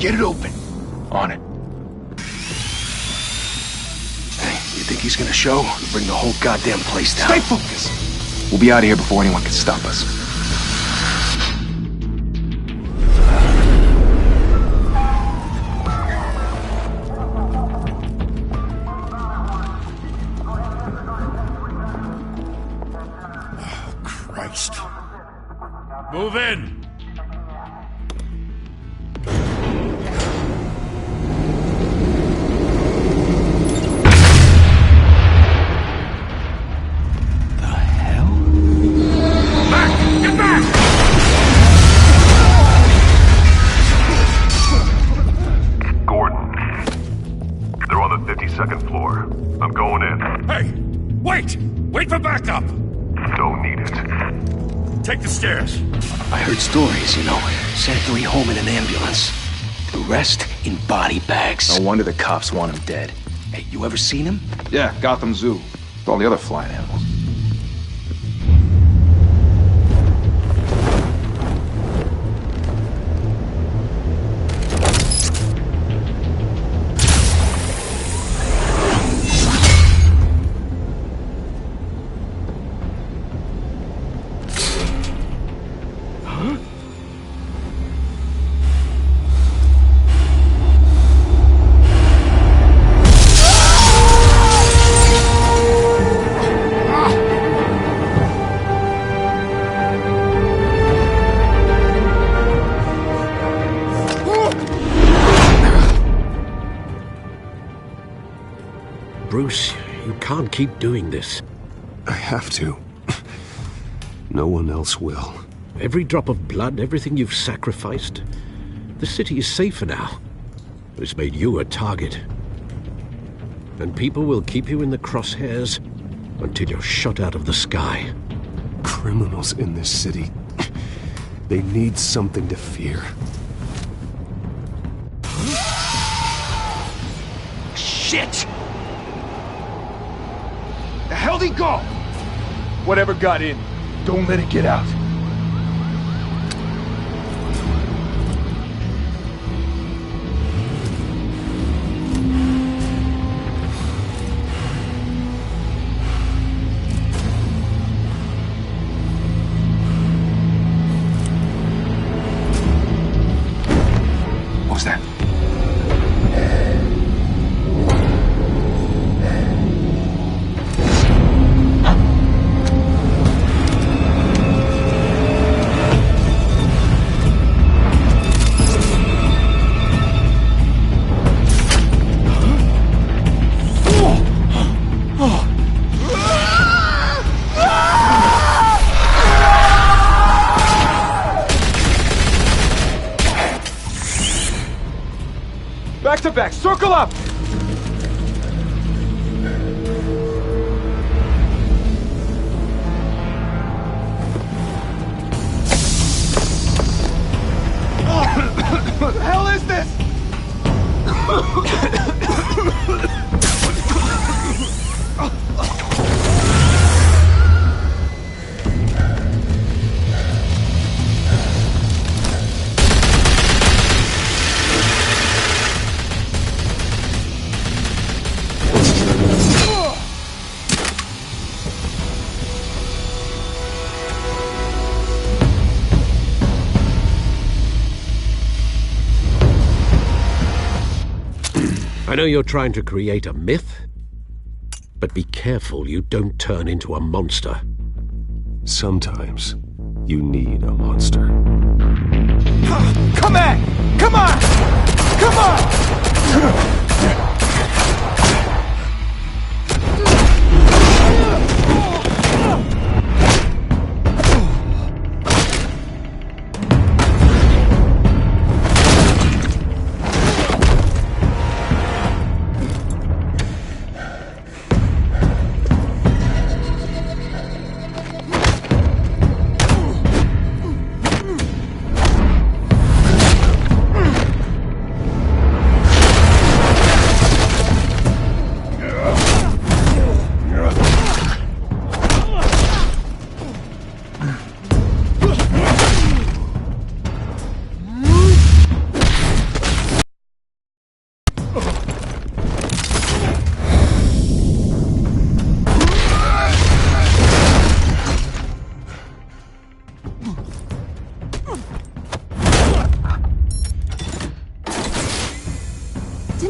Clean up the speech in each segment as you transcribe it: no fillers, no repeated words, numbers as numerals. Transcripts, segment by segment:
Get it open. On it. Hey, you think he's gonna show? He'll bring the whole goddamn place down. Stay focused! We'll be out of here before anyone can stop us. Christ. Move in! Second floor. I'm going in. Hey! Wait! Wait for backup! Don't need it. Take the stairs. I heard stories, you know. Sent 3 home in an ambulance. The rest in body bags. No wonder the cops want him dead. Hey, you ever seen him? Yeah, Gotham Zoo. With all the other flying animals. Bruce, you can't keep doing this. I have to. No one else will. Every drop of blood, everything you've sacrificed. The city is safer now. But it's made you a target. And people will keep you in the crosshairs until you're shot out of the sky. Criminals in this city. They need something to fear. Shit! The hell'd he go? Whatever got in, don't let it get out. What was that? Back to back, circle up! What the hell is this? I know you're trying to create a myth, but be careful you don't turn into a monster. Sometimes you need a monster. Come on! Come on! Come on!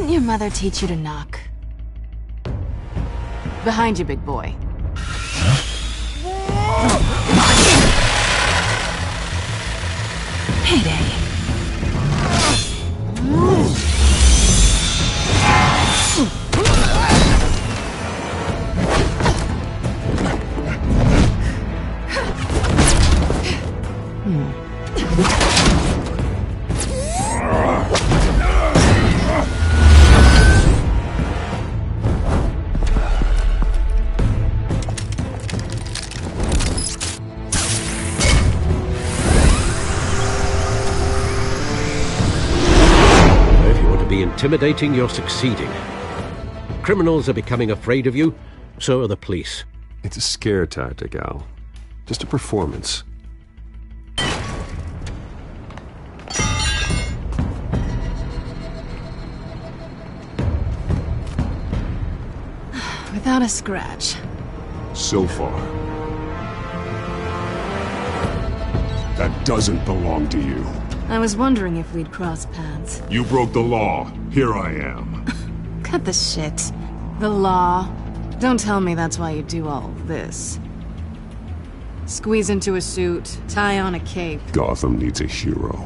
Didn't your mother teach you to knock? Behind you, big boy. Payday. Intimidating, you're succeeding. Criminals are becoming afraid of you, so are the police. It's a scare tactic, Al. Just a performance. Without a scratch. So far. That doesn't belong to you. I was wondering if we'd cross paths. You broke the law. Here I am. Cut the shit. The law. Don't tell me that's why you do all this. Squeeze into a suit, tie on a cape. Gotham needs a hero.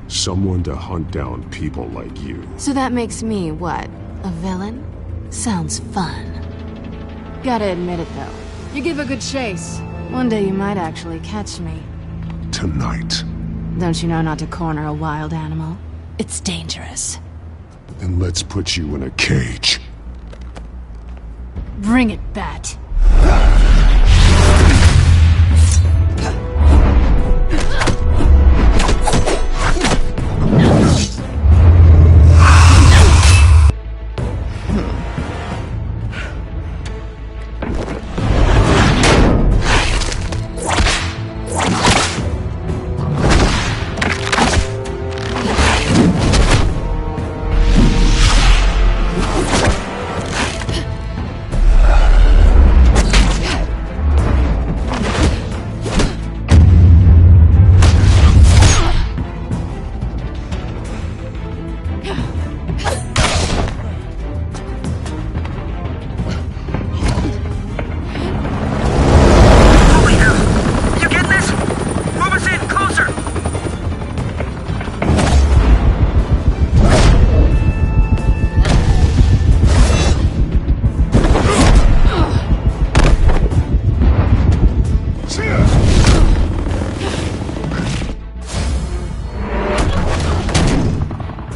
Someone to hunt down people like you. So that makes me, what, a villain? Sounds fun. Gotta admit it, though. You give a good chase. One day you might actually catch me. Tonight. Don't you know not to corner a wild animal? It's dangerous. Then let's put you in a cage. Bring it, Bat.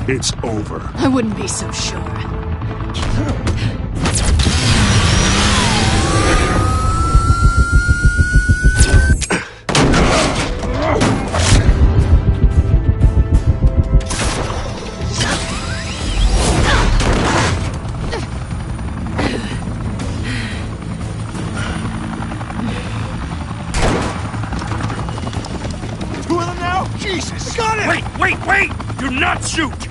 It's over. I wouldn't be so sure. Two of them now? Jesus! Got it! Wait! Do not shoot!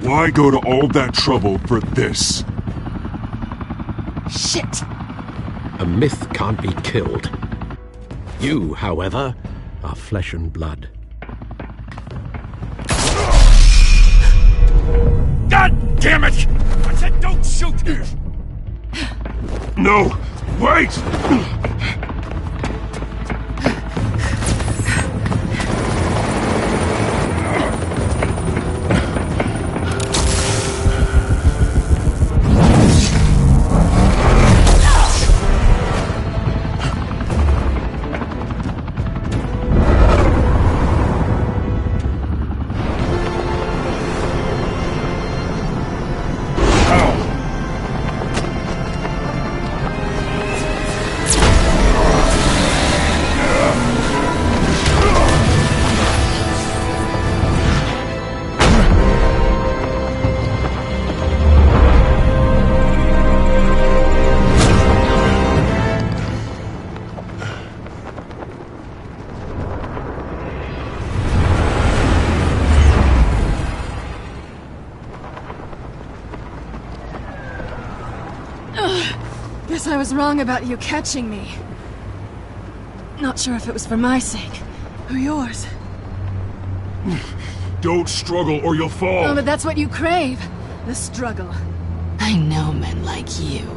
Why go to all that trouble for this? Shit! A myth can't be killed. You, however, are flesh and blood. God damn it! I said don't shoot! No! Wait! I was wrong about you catching me. Not sure if it was for my sake, or yours. Don't struggle or you'll fall. Oh, but that's what you crave. The struggle. I know men like you.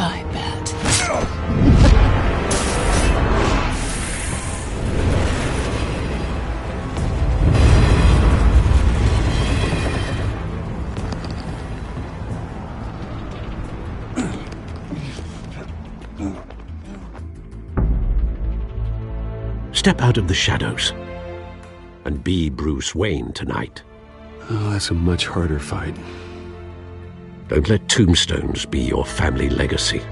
I bet. Step out of the shadows and be Bruce Wayne tonight. Oh, that's a much harder fight. Don't let tombstones be your family legacy.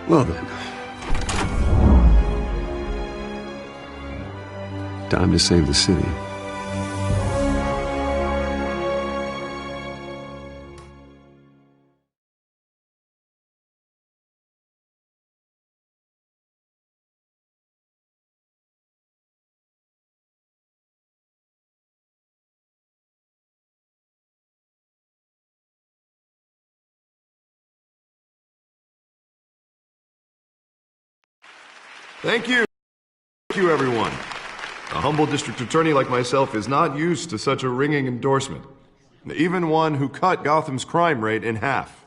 Well then. Time to save the city. Thank you. Thank you, everyone. A humble district attorney like myself is not used to such a ringing endorsement. Even one who cut Gotham's crime rate in half.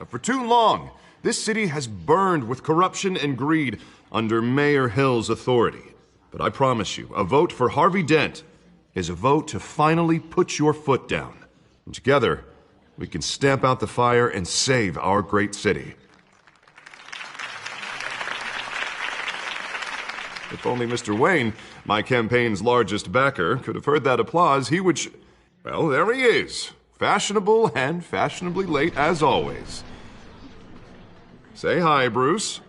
For too long, this city has burned with corruption and greed under Mayor Hill's authority. But I promise you, a vote for Harvey Dent is a vote to finally put your foot down. And together, we can stamp out the fire and save our great city. If only Mr. Wayne, my campaign's largest backer, could have heard that applause, he would well, there he is. Fashionable and fashionably late as always. Say hi, Bruce.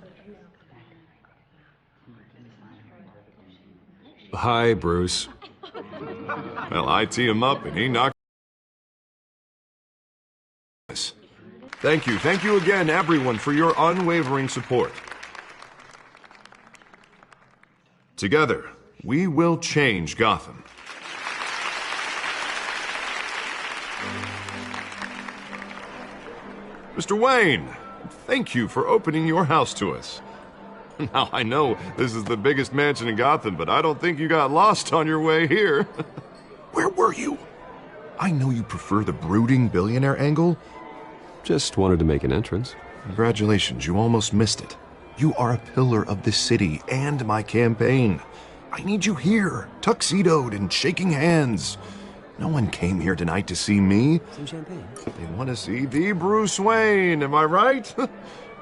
Hi, Bruce. Well, I tee him up and he knocked. Thank you again, everyone, for your unwavering support. Together, we will change Gotham. Mr. Wayne, thank you for opening your house to us. Now, I know this is the biggest mansion in Gotham, but I don't think you got lost on your way here. Where were you? I know you prefer the brooding billionaire angle. Just wanted to make an entrance. Congratulations, you almost missed it. You are a pillar of this city and my campaign. I need you here, tuxedoed and shaking hands. No one came here tonight to see me. Some champagne. They want to see the Bruce Wayne, am I right?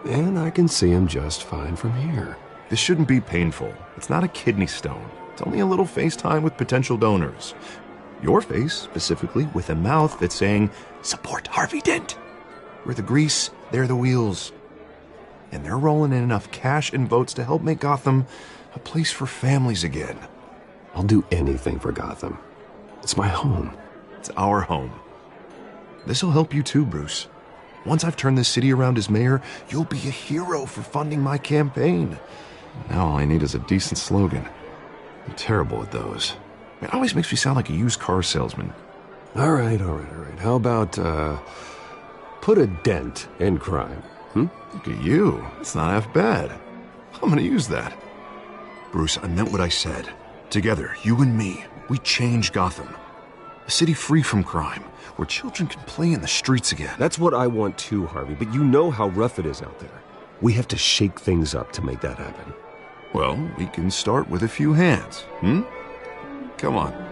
And I can see him just fine from here. This shouldn't be painful. It's not a kidney stone. It's only a little FaceTime with potential donors. Your face, specifically, with a mouth that's saying, support Harvey Dent. We're the grease, they're the wheels. And they're rolling in enough cash and votes to help make Gotham a place for families again. I'll do anything for Gotham. It's my home. It's our home. This'll help you too, Bruce. Once I've turned this city around as mayor, you'll be a hero for funding my campaign. Now all I need is a decent slogan. I'm terrible at those. It always makes me sound like a used car salesman. All right. How about, put a dent in crime? Look at you. It's not half bad. I'm gonna use that. Bruce, I meant what I said. Together, you and me, we change Gotham. A city free from crime, where children can play in the streets again. That's what I want too, Harvey, but you know how rough it is out there. We have to shake things up to make that happen. Well, we can start with a few hands, Come on.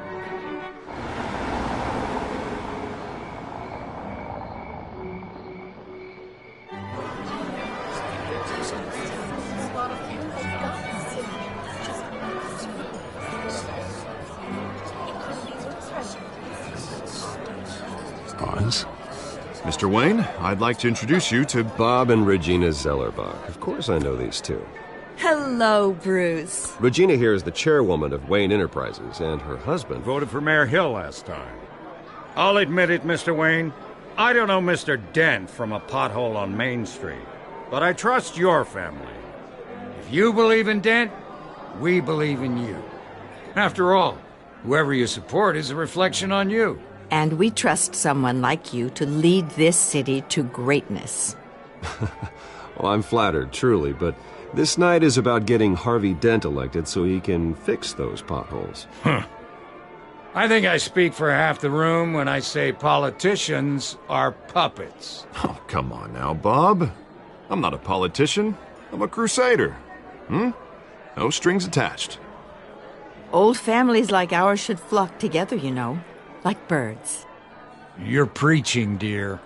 Mr. Wayne, I'd like to introduce you to Bob and Regina Zellerbach. Of course I know these two. Hello, Bruce. Regina here is the chairwoman of Wayne Enterprises, and her husband Voted for Mayor Hill last time. I'll admit it, Mr. Wayne. I don't know Mr. Dent from a pothole on Main Street, but I trust your family. If you believe in Dent, we believe in you. After all, whoever you support is a reflection on you. And we trust someone like you to lead this city to greatness. Well, I'm flattered, truly, but this night is about getting Harvey Dent elected so he can fix those potholes. I think I speak for half the room when I say politicians are puppets. Oh, come on now, Bob. I'm not a politician. I'm a crusader. No strings attached. Old families like ours should flock together, you know, like birds. You're preaching, dear.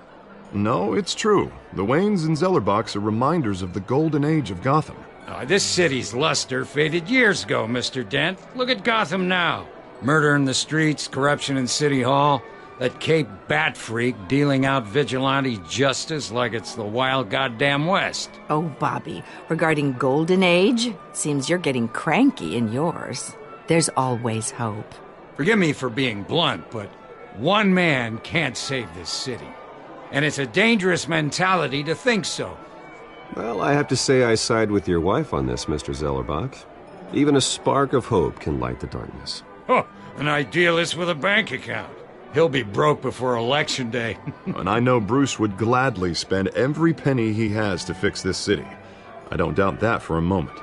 No, it's true. The Waynes and Zellerbachs are reminders of the golden age of Gotham. This city's luster faded years ago, Mr. Dent. Look at Gotham now. Murder in the streets, corruption in City Hall, that Cape Bat freak dealing out vigilante justice like it's the wild goddamn West. Oh, Bobby, regarding Golden Age, seems you're getting cranky in yours. There's always hope. Forgive me for being blunt, but one man can't save this city. And it's a dangerous mentality to think so. Well, I have to say I side with your wife on this, Mr. Zellerbach. Even a spark of hope can light the darkness. Oh, an idealist with a bank account. He'll be broke before Election Day. And I know Bruce would gladly spend every penny he has to fix this city. I don't doubt that for a moment.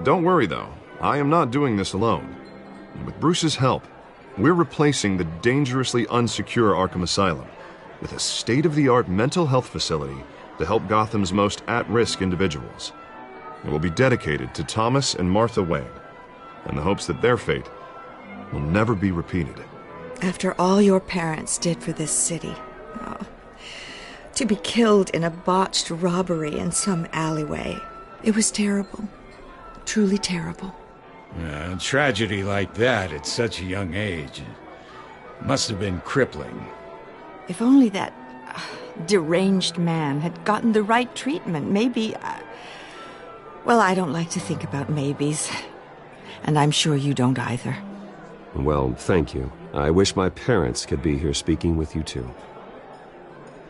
Don't worry, though. I am not doing this alone. With Bruce's help, we're replacing the dangerously unsecure Arkham Asylum with a state-of-the-art mental health facility to help Gotham's most at-risk individuals. It will be dedicated to Thomas and Martha Wayne, in the hopes that their fate will never be repeated. After all your parents did for this city, to be killed in a botched robbery in some alleyway, it was terrible. Truly terrible. A tragedy like that at such a young age must have been crippling. If only that deranged man had gotten the right treatment, maybe... well, I don't like to think about maybes. And I'm sure you don't either. Well, thank you. I wish my parents could be here speaking with you, too.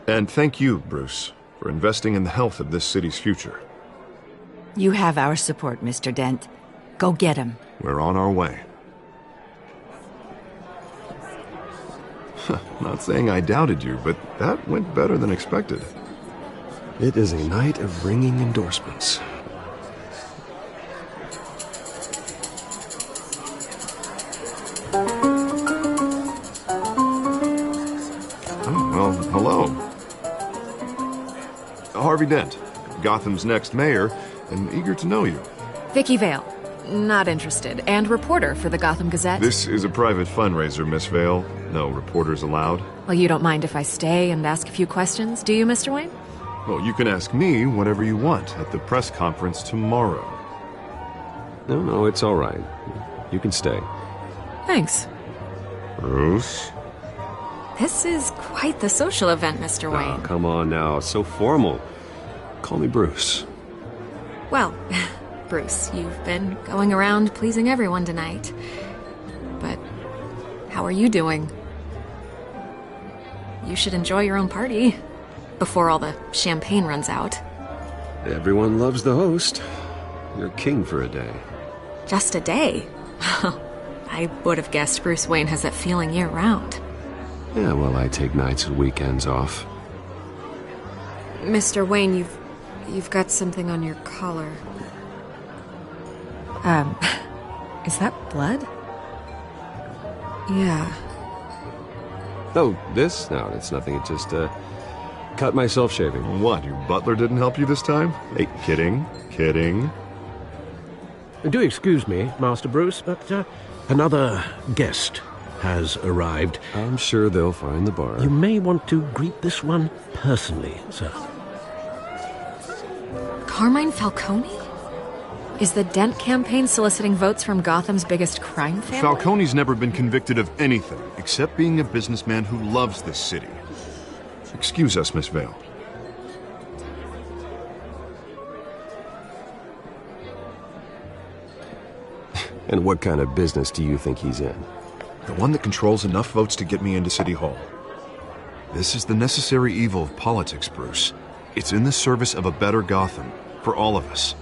And thank you, Bruce, for investing in the health of this city's future. You have our support, Mr. Dent. Go get him. We're on our way. Not saying I doubted you, but that went better than expected. It is a night of ringing endorsements. Well, hello. Harvey Dent, Gotham's next mayor, and eager to know you. Vicky Vale. Not interested. And reporter for the Gotham Gazette. This is a private fundraiser, Miss Vale. No reporters allowed. Well, you don't mind if I stay and ask a few questions, do you, Mr. Wayne? Well, you can ask me whatever you want at the press conference tomorrow. No, it's all right. You can stay. Thanks. Bruce? This is quite the social event, Mr. Wayne. Oh, come on now. It's so formal. Call me Bruce. Well, Bruce, you've been going around pleasing everyone tonight. But how are you doing? You should enjoy your own party before all the champagne runs out. Everyone loves the host. You're king for a day. Just a day? I would have guessed Bruce Wayne has that feeling year-round. Yeah, well, I take nights and weekends off. Mr. Wayne, you've got something on your collar. Is that blood? Yeah. Oh, this? No, it's nothing. It just, cut myself shaving. What, your butler didn't help you this time? Hey, kidding. Do excuse me, Master Bruce, but another guest has arrived. I'm sure they'll find the bar. You may want to greet this one personally, sir. Carmine Falcone? Is the Dent campaign soliciting votes from Gotham's biggest crime family? Falcone's never been convicted of anything except being a businessman who loves this city. Excuse us, Miss Vale. And what kind of business do you think he's in? The one that controls enough votes to get me into City Hall. This is the necessary evil of politics, Bruce. It's in the service of a better Gotham, for all of us.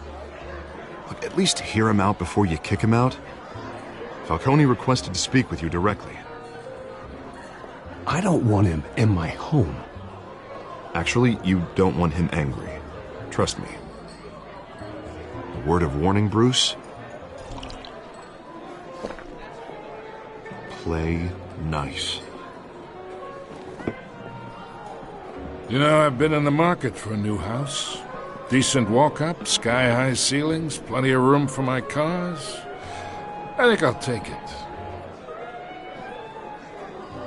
Look, at least hear him out before you kick him out. Falcone requested to speak with you directly. I don't want him in my home. Actually, you don't want him angry. Trust me. A word of warning, Bruce. Play nice. You know, I've been in the market for a new house. Decent walk-up, sky-high ceilings, plenty of room for my cars. I think I'll take it.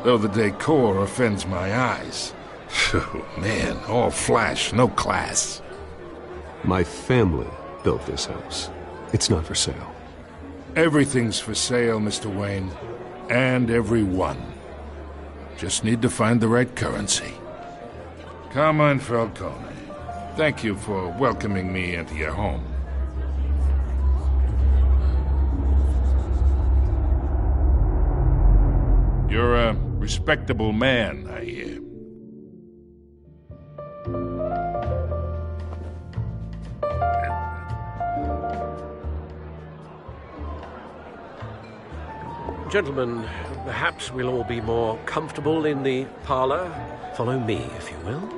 Though the decor offends my eyes. Oh, man, all flash, no class. My family built this house. It's not for sale. Everything's for sale, Mr. Wayne. And everyone. Just need to find the right currency. Carmine Falcone, thank you for welcoming me into your home. You're a respectable man, I hear. Gentlemen, perhaps we'll all be more comfortable in the parlor. Follow me, if you will.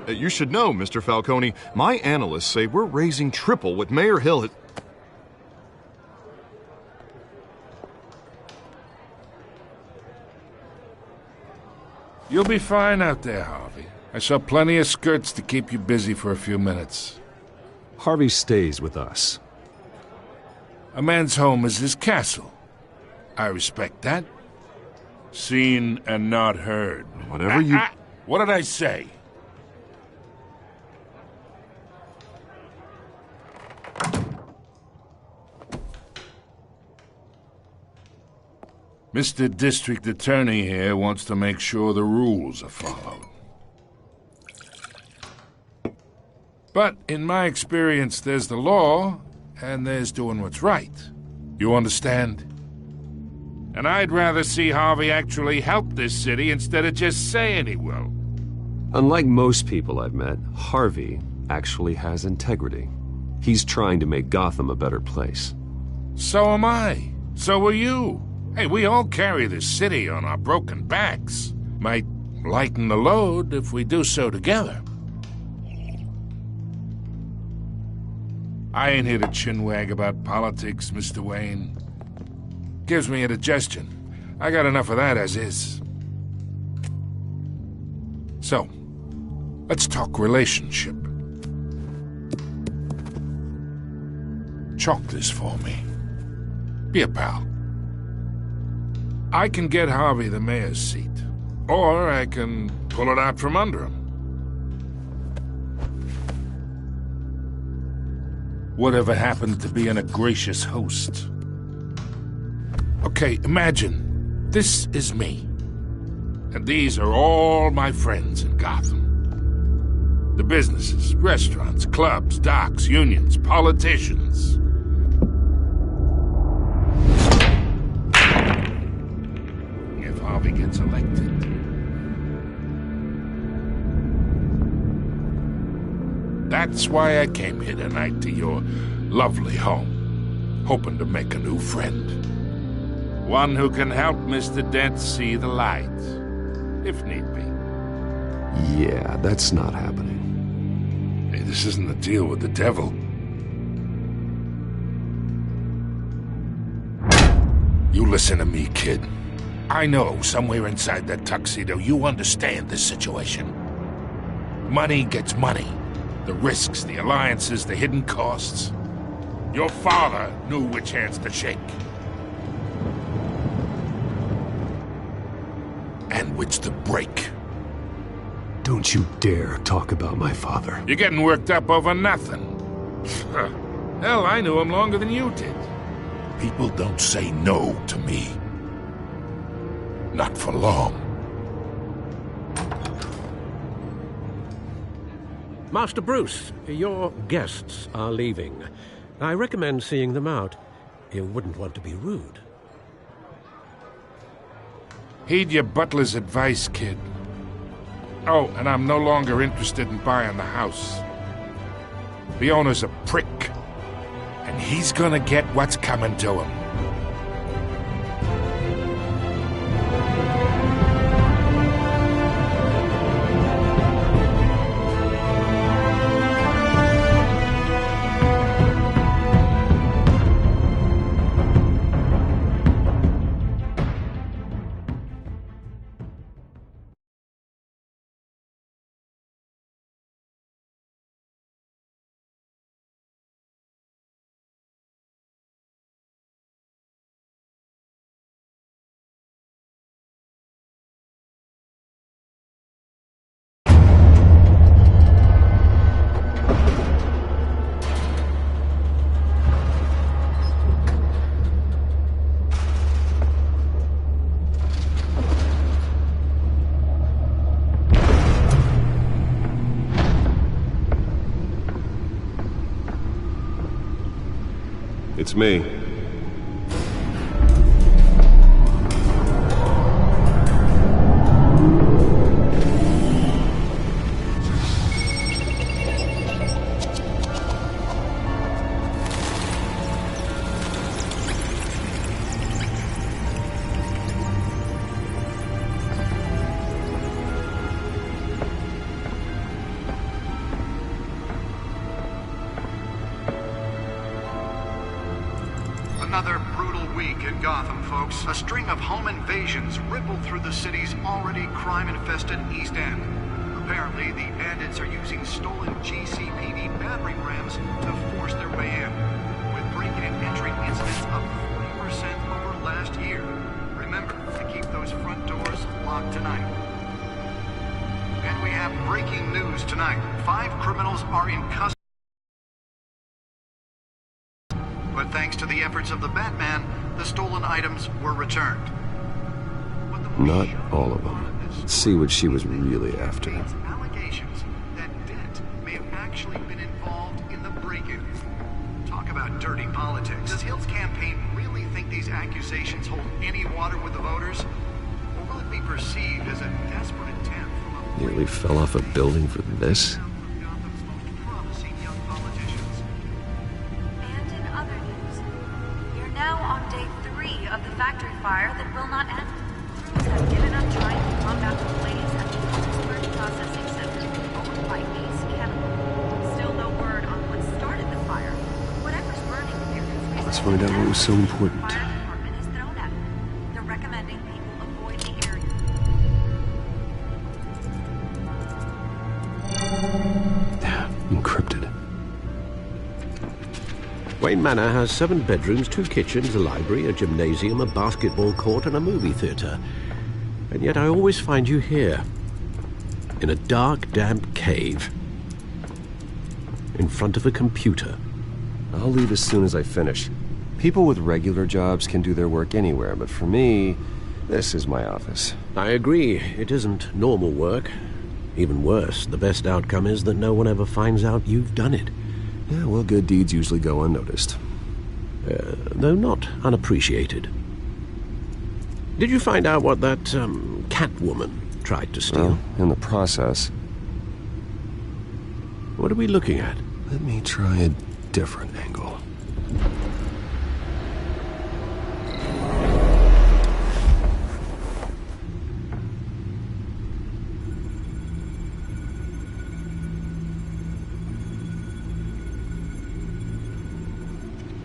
You should know, Mr. Falcone, my analysts say we're raising triple what Mayor Hill had... You'll be fine out there, Harvey. I saw plenty of skirts to keep you busy for a few minutes. Harvey stays with us. A man's home is his castle. I respect that. Seen and not heard. Whatever you... What did I say? Mr. District Attorney here wants to make sure the rules are followed. But in my experience, there's the law, and there's doing what's right. You understand? And I'd rather see Harvey actually help this city instead of just saying he will. Unlike most people I've met, Harvey actually has integrity. He's trying to make Gotham a better place. So am I. So are you. Hey, we all carry this city on our broken backs. Might lighten the load if we do so together. I ain't here to chinwag about politics, Mr. Wayne. Gives me indigestion. I got enough of that as is. So, let's talk relationship. Chalk this for me. Be a pal. I can get Harvey the mayor's seat, or I can pull it out from under him. Whatever happened to being a gracious host? Okay, imagine, this is me. And these are all my friends in Gotham. The businesses, restaurants, clubs, docks, unions, politicians. If Harvey gets elected. That's why I came here tonight to your lovely home, hoping to make a new friend. One who can help Mr. Dent see the light, if need be. Yeah, that's not happening. Hey, this isn't a deal with the devil. You listen to me, kid. I know somewhere inside that tuxedo you understand this situation. Money gets money. The risks, the alliances, the hidden costs. Your father knew which hands to shake. And which to break. Don't you dare talk about my father. You're getting worked up over nothing. Hell, I knew him longer than you did. People don't say no to me. Not for long. Master Bruce, your guests are leaving. I recommend seeing them out. You wouldn't want to be rude. Heed your butler's advice, kid. Oh, and I'm no longer interested in buying the house. The owner's a prick, and He's gonna get what's coming to him. It's me. Another brutal week in Gotham, folks. A string of home invasions rippled through the city's already crime-infested East End. Apparently, the bandits are using stolen GCPD battering rams to force their way in, with break-in and entry incidents up 40% over last year. Remember to keep those front doors locked tonight. And we have breaking news tonight. 5 criminals are in custody. But thanks to the efforts of the Batman, the stolen items were returned. Not all of them. Let's see what she was really after. Allegations that Dent may have actually been involved in the break-in. Talk about dirty politics. Does Hill's campaign really think these accusations hold any water with the voters? Or will it be perceived as a desperate attempt from a... Nearly fell off a building for this? Now on day 3 of the factory fire that will not end. Crews have given up trying to combat the blaze at the Pittsburgh Processing Center, owned by Ace Chemical. Still no word on what started the fire. Whatever's burning here is Let's find out what was so important. the fire department is thrown at them. They're recommending people avoid the area. Encrypted. Wayne Manor has 7 bedrooms, 2 kitchens, a library, a gymnasium, a basketball court, and a movie theater. And yet I always find you here, in a dark, damp cave, in front of a computer. I'll leave as soon as I finish. People with regular jobs can do their work anywhere, but for me, this is my office. I agree. It isn't normal work. Even worse, the best outcome is that no one ever finds out you've done it. Yeah, well, good deeds usually go unnoticed. Though not unappreciated. Did you find out what that, Catwoman tried to steal? Well, in the process. What are we looking at? Let me try a different angle.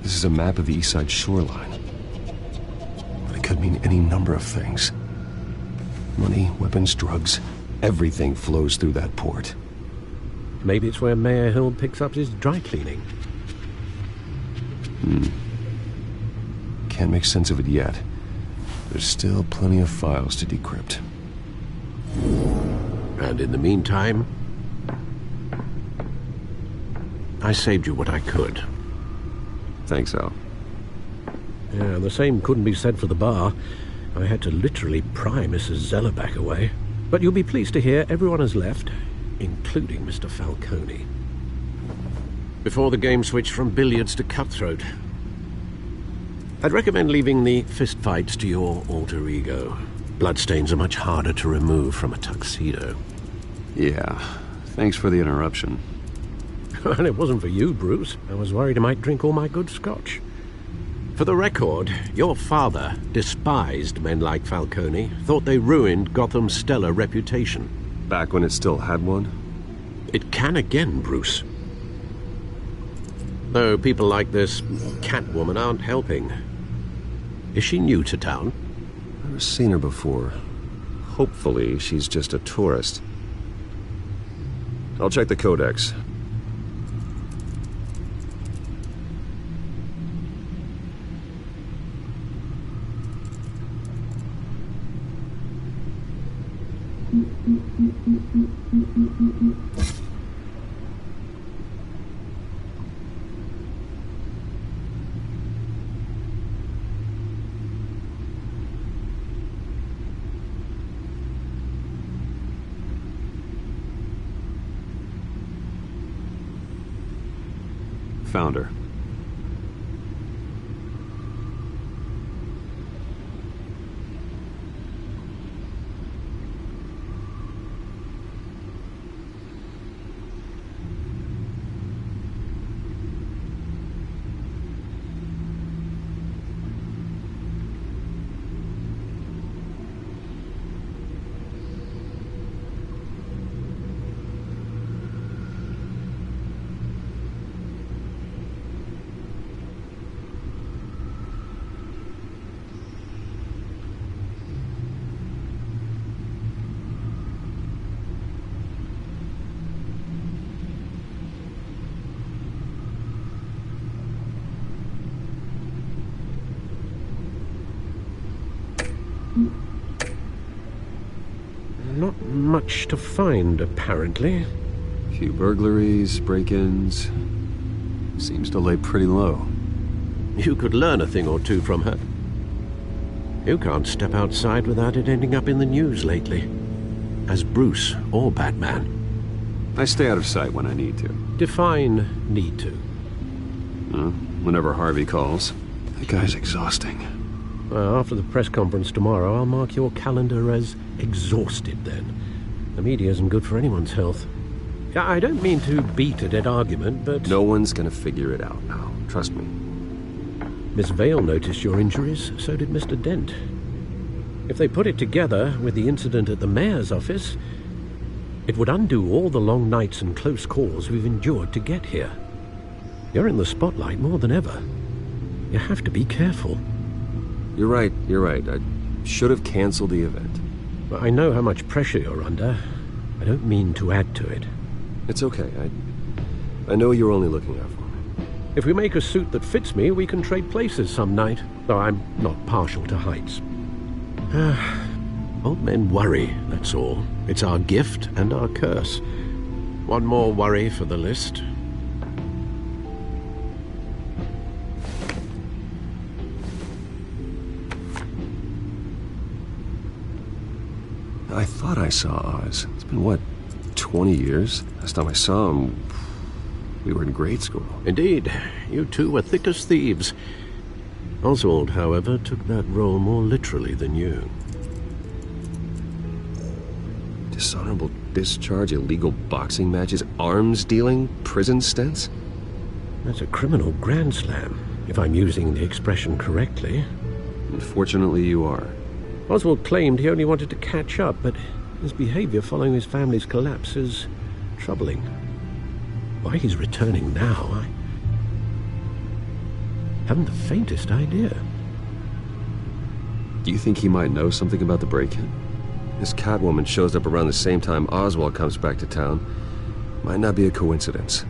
This is a map of the East Side shoreline. But it could mean any number of things. Money, weapons, drugs, everything flows through that port. Maybe it's where Mayor Hill picks up his dry cleaning. Can't make sense of it yet. There's still plenty of files to decrypt. And in the meantime, I saved you what I could. Thanks, Al. Yeah, the same couldn't be said for the bar. I had to literally pry Mrs. Zellerback away. But you'll be pleased to hear everyone has left, including Mr. Falcone. Before the game switched from billiards to cutthroat. I'd recommend leaving the fistfights to your alter ego. Bloodstains are much harder to remove from a tuxedo. Yeah, thanks for the interruption. Well, it wasn't for you, Bruce. I was worried I might drink all my good scotch. For the record, your father despised men like Falcone, thought they ruined Gotham's stellar reputation. Back when it still had one? It can again, Bruce. Though people like this Catwoman aren't helping. Is she new to town? Never seen her before. Hopefully, she's just a tourist. I'll check the codex. Found her. Not much to find, apparently. Few burglaries, break-ins. Seems to lay pretty low. You could learn a thing or two from her. You can't step outside without it ending up in the news lately. As Bruce or Batman. I stay out of sight when I need to. Define need to. Whenever Harvey calls. That guy's exhausting. Well, after the press conference tomorrow, I'll mark your calendar as exhausted then. The media isn't good for anyone's health. I don't mean to beat a dead argument, but... No one's gonna figure it out now. Trust me. Miss Vale noticed your injuries, so did Mr. Dent. If they put it together with the incident at the mayor's office, it would undo all the long nights and close calls we've endured to get here. You're in the spotlight more than ever. You have to be careful. You're right. I should have canceled the event. Well, I know how much pressure you're under. I don't mean to add to it. It's okay. I know you're only looking out for me. If we make a suit that fits me, we can trade places some night, though I'm not partial to heights. Old men worry, that's all. It's our gift and our curse. One more worry for the list. I thought I saw Oz. It's been, what, 20 years? Last time I saw him, we were in grade school. Indeed. You two were thick as thieves. Oswald, however, took that role more literally than you. Dishonorable discharge, illegal boxing matches, arms dealing, prison stints? That's a criminal grand slam, if I'm using the expression correctly. Unfortunately, you are. Oswald claimed he only wanted to catch up, but his behavior following his family's collapse is troubling. Why he's returning now, I haven't the faintest idea. Do you think he might know something about the break-in? This Catwoman shows up around the same time Oswald comes back to town. Might not be a coincidence.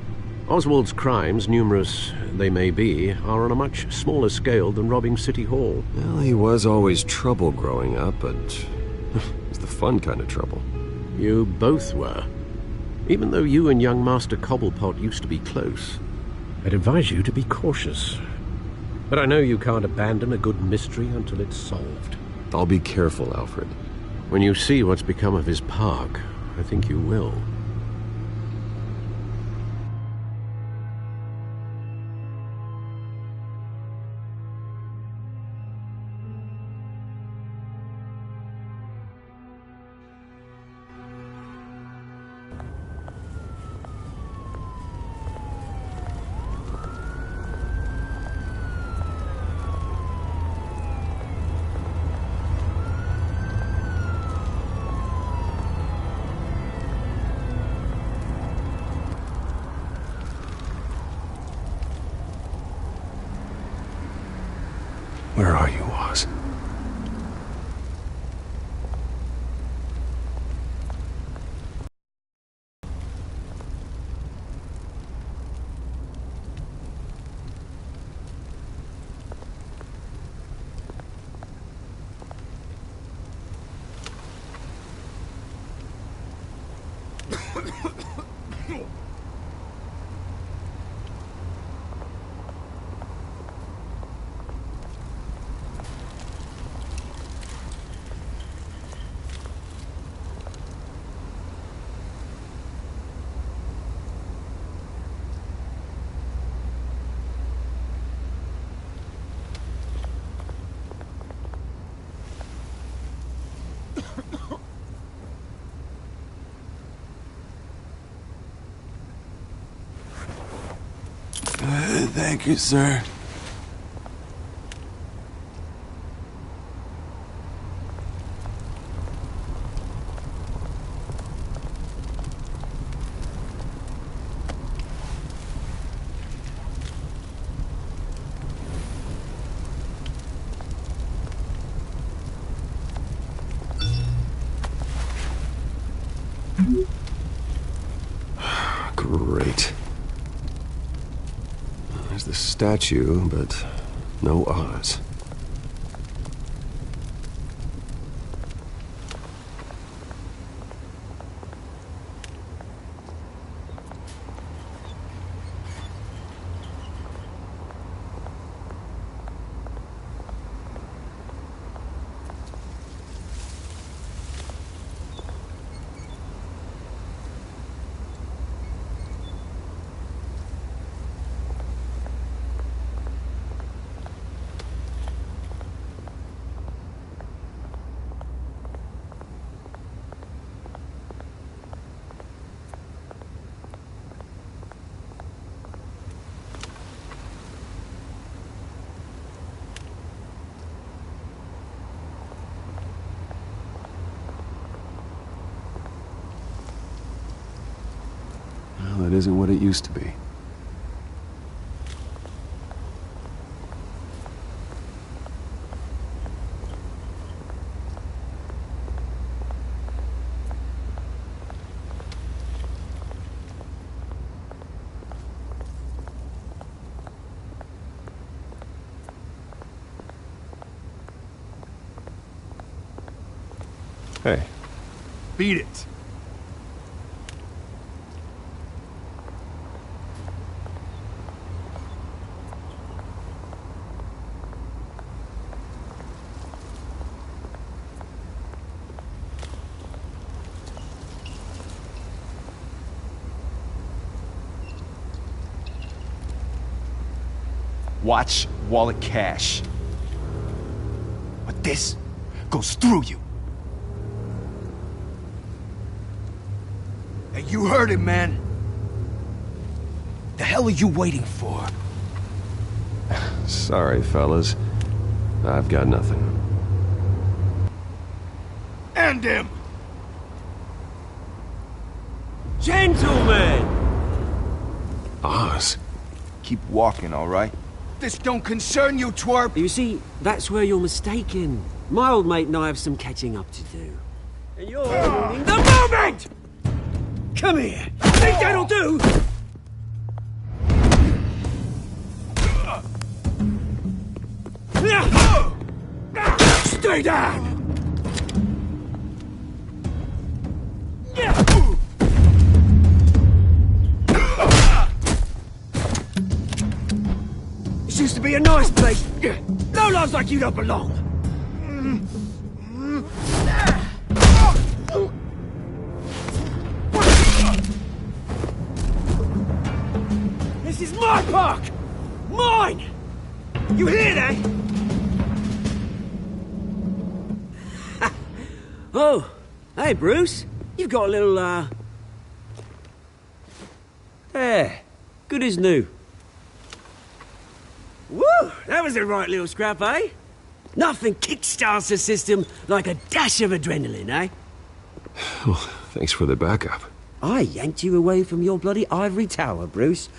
Oswald's crimes, numerous they may be, are on a much smaller scale than robbing City Hall. Well, he was always trouble growing up, but it's the fun kind of trouble. You both were. Even though you and young Master Cobblepot used to be close, I'd advise you to be cautious. But I know you can't abandon a good mystery until it's solved. I'll be careful, Alfred. When you see what's become of his park, I think you will. Where are you, Oz? Thank you, sir. Great. There's the statue, but no Oz. Well, it isn't what it used to be. Hey. Beat it. Watch wallet cash. But this goes through you. Hey, you heard it, man. The hell are you waiting for? Sorry, fellas. I've got nothing. End him! Gentlemen! Oz. Keep walking, all right? This don't concern you, twerp! You see, that's where you're mistaken. My old mate and I have some catching up to do. And you're ruining the moment! Come here! Think that'll do? Stay down! This used to be a nice place. No lives like you don't belong. This is my park! Mine! You hear that? Oh, hey, Bruce. You've got a little, There. Good as new. Woo! That was a right little scrap, eh? Nothing kickstarts the system like a dash of adrenaline, eh? Well, thanks for the backup. I yanked you away from your bloody ivory tower, Bruce.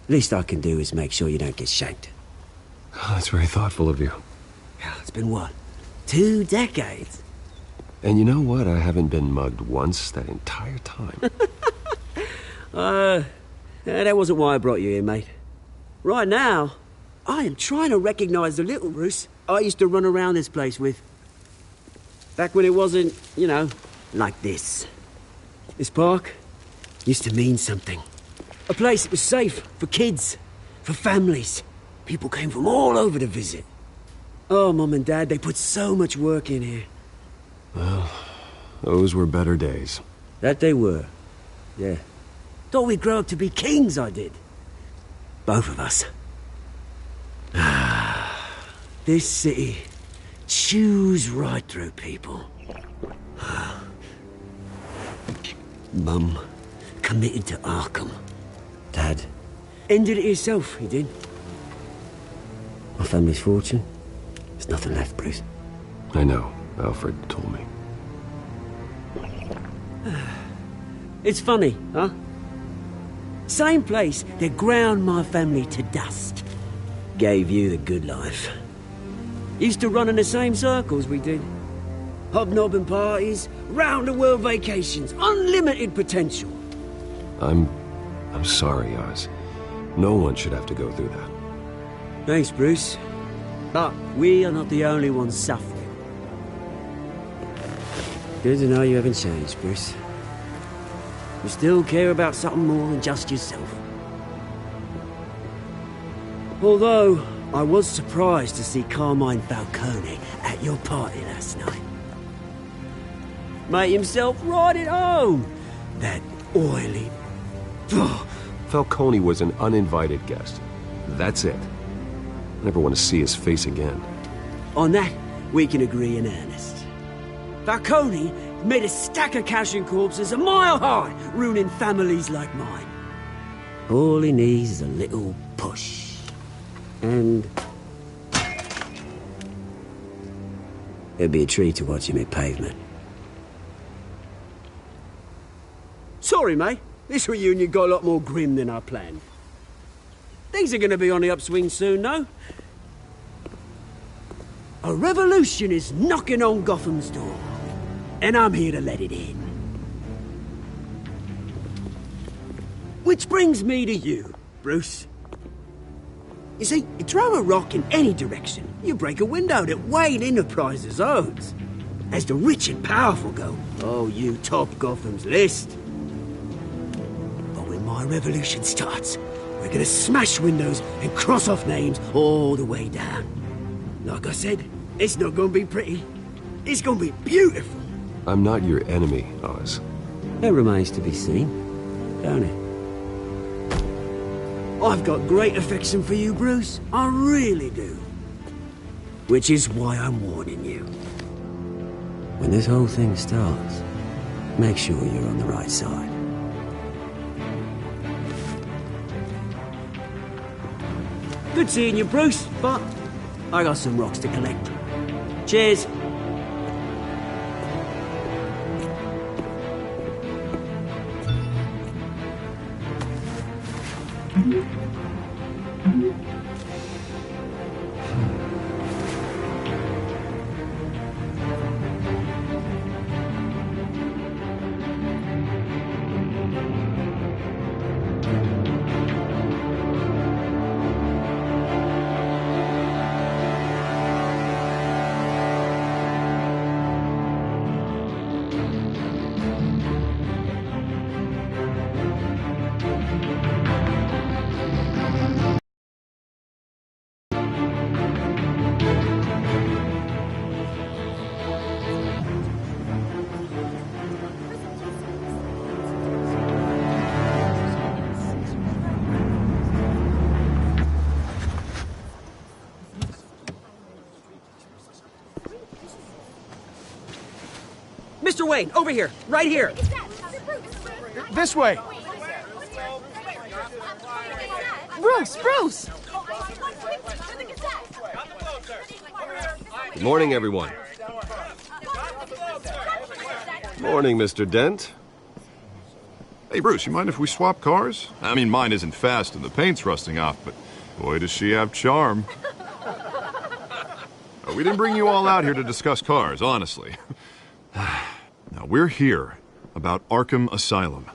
Least I can do is make sure you don't get shanked. Oh, that's very thoughtful of you. It's been what? 2 decades? And you know what? I haven't been mugged once that entire time. That wasn't why I brought you here, mate. Right now, I am trying to recognize the little Bruce I used to run around this place with. Back when it wasn't, you know, like this. This park used to mean something. A place that was safe for kids, for families. People came from all over to visit. Oh, Mum and Dad, they put so much work in here. Well, those were better days. That they were. Yeah. Thought we'd grow up to be kings, I did. Both of us. This city chews right through people. Mum committed to Arkham. Dad ended it himself, he did. My family's fortune, there's nothing left, Bruce. I know. Alfred told me. It's funny, huh? Same place that ground my family to dust. Gave you the good life. Used to run in the same circles we did. Hobnobbing parties, round-the-world vacations, unlimited potential. I'm sorry, Oz. No one should have to go through that. Thanks, Bruce. But we are not the only ones suffering. Good to know you haven't changed, Bruce. You still care about something more than just yourself. Although, I was surprised to see Carmine Falcone at your party last night. Made himself right at home. That oily... Falcone was an uninvited guest. That's it. Never want to see his face again. On that, we can agree in earnest. Falcone made a stack of cash and corpses a mile high, ruining families like mine. All he needs is a little push. And... it'd be a treat to watch him hit pavement. Sorry, mate. This reunion got a lot more grim than I planned. Things are gonna be on the upswing soon, though. A revolution is knocking on Gotham's door. And I'm here to let it in. Which brings me to you, Bruce. You see, you throw a rock in any direction, you break a window that Wayne Enterprises owns. As the rich and powerful go, oh, you top Gotham's list. But when my revolution starts, we're gonna smash windows and cross off names all the way down. Like I said, it's not gonna be pretty. It's gonna be beautiful. I'm not your enemy, Oz. That remains to be seen, don't it? I've got great affection for you, Bruce. I really do. Which is why I'm warning you. When this whole thing starts, make sure you're on the right side. Good seeing you, Bruce, but I got some rocks to collect. Cheers. Mr. Wayne, over here, right here. This way. Bruce, Bruce! Good morning, everyone. Morning, Mr. Dent. Hey, Bruce, you mind if we swap cars? I mean, mine isn't fast and the paint's rusting off, but boy, does she have charm. We didn't bring you all out here to discuss cars, honestly. Now, we're here about Arkham Asylum.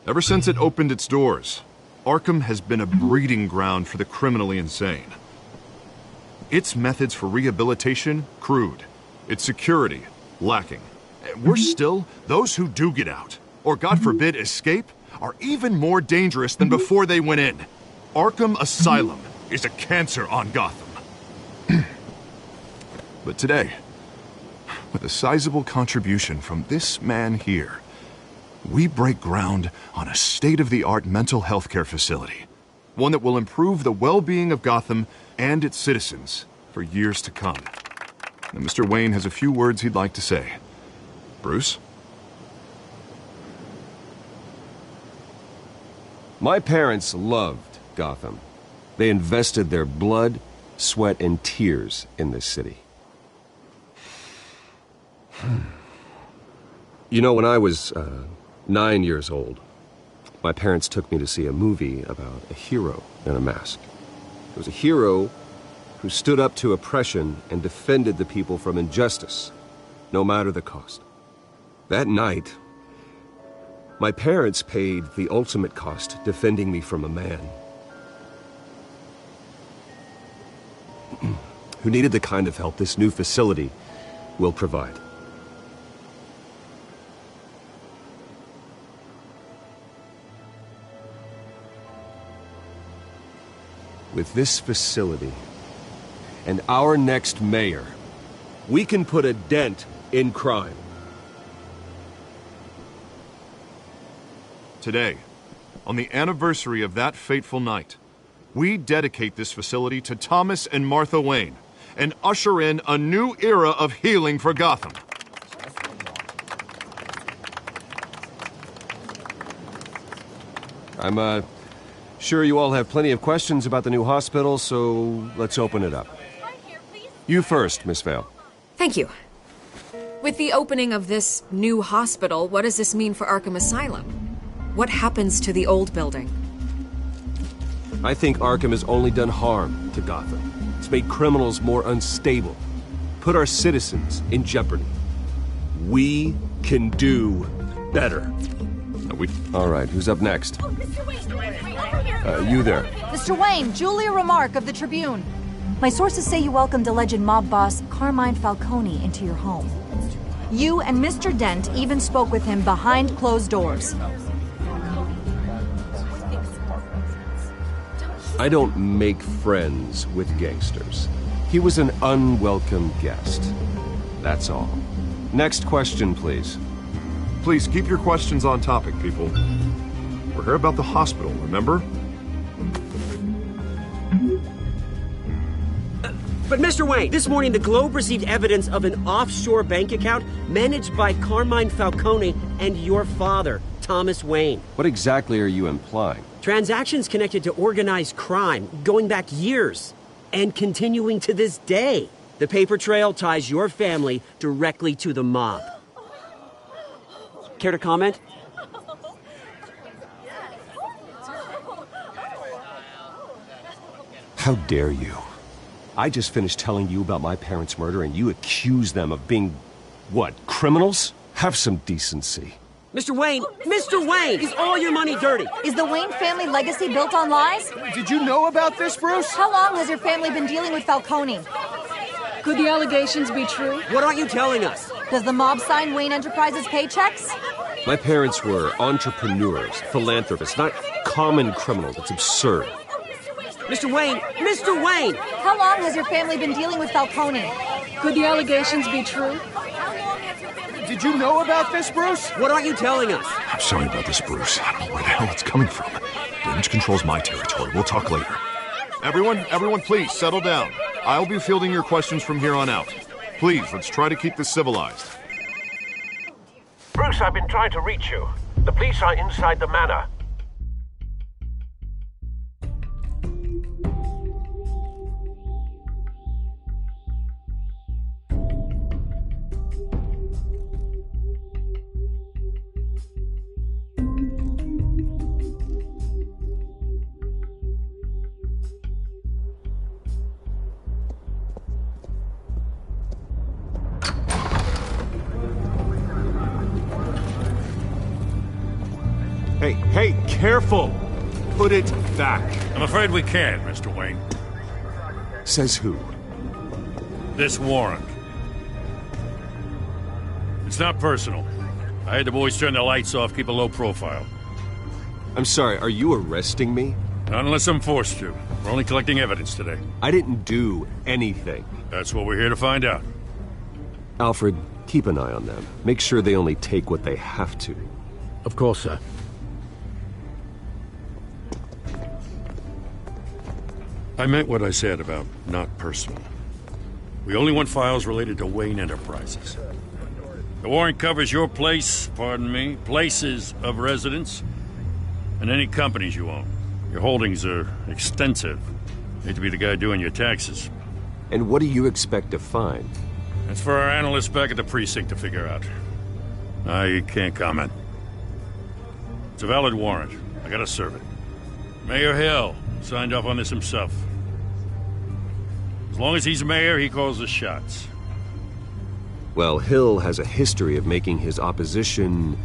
Ever since it opened its doors, Arkham has been a breeding ground for the criminally insane. Its methods for rehabilitation, crude. Its security, lacking. Worse still, those who do get out, or God forbid escape, are even more dangerous than before they went in. Arkham Asylum is a cancer on Gotham. But today, with a sizable contribution from this man here, we break ground on a state-of-the-art mental health care facility. One that will improve the well-being of Gotham and its citizens for years to come. And Mr. Wayne has a few words he'd like to say. Bruce? My parents loved Gotham. They invested their blood, sweat, and tears in this city. You know, when I was 9 years old, my parents took me to see a movie about a hero in a mask. It was a hero who stood up to oppression and defended the people from injustice, no matter the cost. That night, my parents paid the ultimate cost defending me from a man who needed the kind of help this new facility will provide. With this facility and our next mayor, we can put a dent in crime. Today, on the anniversary of that fateful night, we dedicate this facility to Thomas and Martha Wayne and usher in a new era of healing for Gotham. I'm sure you all have plenty of questions about the new hospital, so let's open it up. You first, Miss Vale. Thank you. With the opening of this new hospital, what does this mean for Arkham Asylum? What happens to the old building? I think Arkham has only done harm to Gotham. It's made criminals more unstable, put our citizens in jeopardy. We can do better. All right, who's up next? You there. Mr. Wayne, Julia Remark of the Tribune. My sources say you welcomed alleged mob boss Carmine Falcone into your home. You and Mr. Dent even spoke with him behind closed doors. I don't make friends with gangsters. He was an unwelcome guest. That's all. Next question, please. Please keep your questions on topic, people. We're here about the hospital, remember? But Mr. Wayne, this morning the Globe received evidence of an offshore bank account managed by Carmine Falcone and your father, Thomas Wayne. What exactly are you implying? Transactions connected to organized crime going back years and continuing to this day. The paper trail ties your family directly to the mob. Care to comment? How dare you? I just finished telling you about my parents' murder and you accuse them of being, what, criminals? Have some decency. Mr. Wayne, is all your money dirty? Is the Wayne family legacy built on lies? Did you know about this, Bruce? How long has your family been dealing with Falcone? Could the allegations be true? What aren't you telling us? Does the mob sign Wayne Enterprises paychecks? My parents were entrepreneurs, philanthropists, not common criminals. It's absurd. Mr. Wayne! How long has your family been dealing with Falcone? Could the allegations be true? Did you know about this, Bruce? What aren't you telling us? I'm sorry about this, Bruce. I don't know where the hell it's coming from. Damage control's my territory. We'll talk later. Everyone, please, settle down. I'll be fielding your questions from here on out. Please, let's try to keep this civilized. Bruce, I've been trying to reach you. The police are inside the manor. Hey, careful! Put it back. I'm afraid we can't, Mr. Wayne. Says who? This warrant. It's not personal. I had the boys turn the lights off, keep a low profile. I'm sorry, are you arresting me? Not unless I'm forced to. We're only collecting evidence today. I didn't do anything. That's what we're here to find out. Alfred, keep an eye on them. Make sure they only take what they have to. Of course, sir. I meant what I said about not personal. We only want files related to Wayne Enterprises. The warrant covers your places of residence, and any companies you own. Your holdings are extensive. Need to be the guy doing your taxes. And what do you expect to find? That's for our analysts back at the precinct to figure out. I can't comment. It's a valid warrant. I gotta serve it. Mayor Hill signed off on this himself. As long as he's mayor, he calls the shots. Well, Hill has a history of making his opposition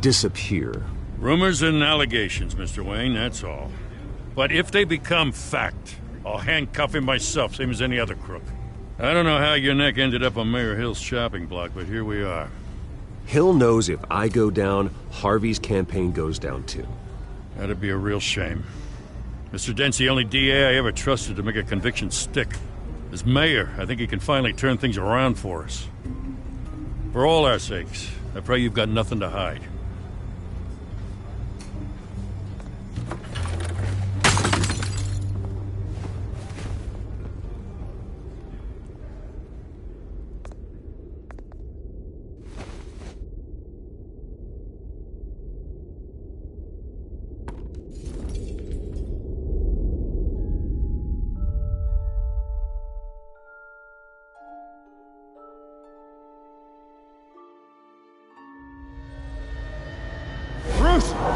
disappear. Rumors and allegations, Mr. Wayne, that's all. But if they become fact, I'll handcuff him myself, same as any other crook. I don't know how your neck ended up on Mayor Hill's shopping block, but here we are. Hill knows if I go down, Harvey's campaign goes down too. That'd be a real shame. Mr. Dent's the only DA I ever trusted to make a conviction stick. As mayor, I think he can finally turn things around for us. For all our sakes, I pray you've got nothing to hide.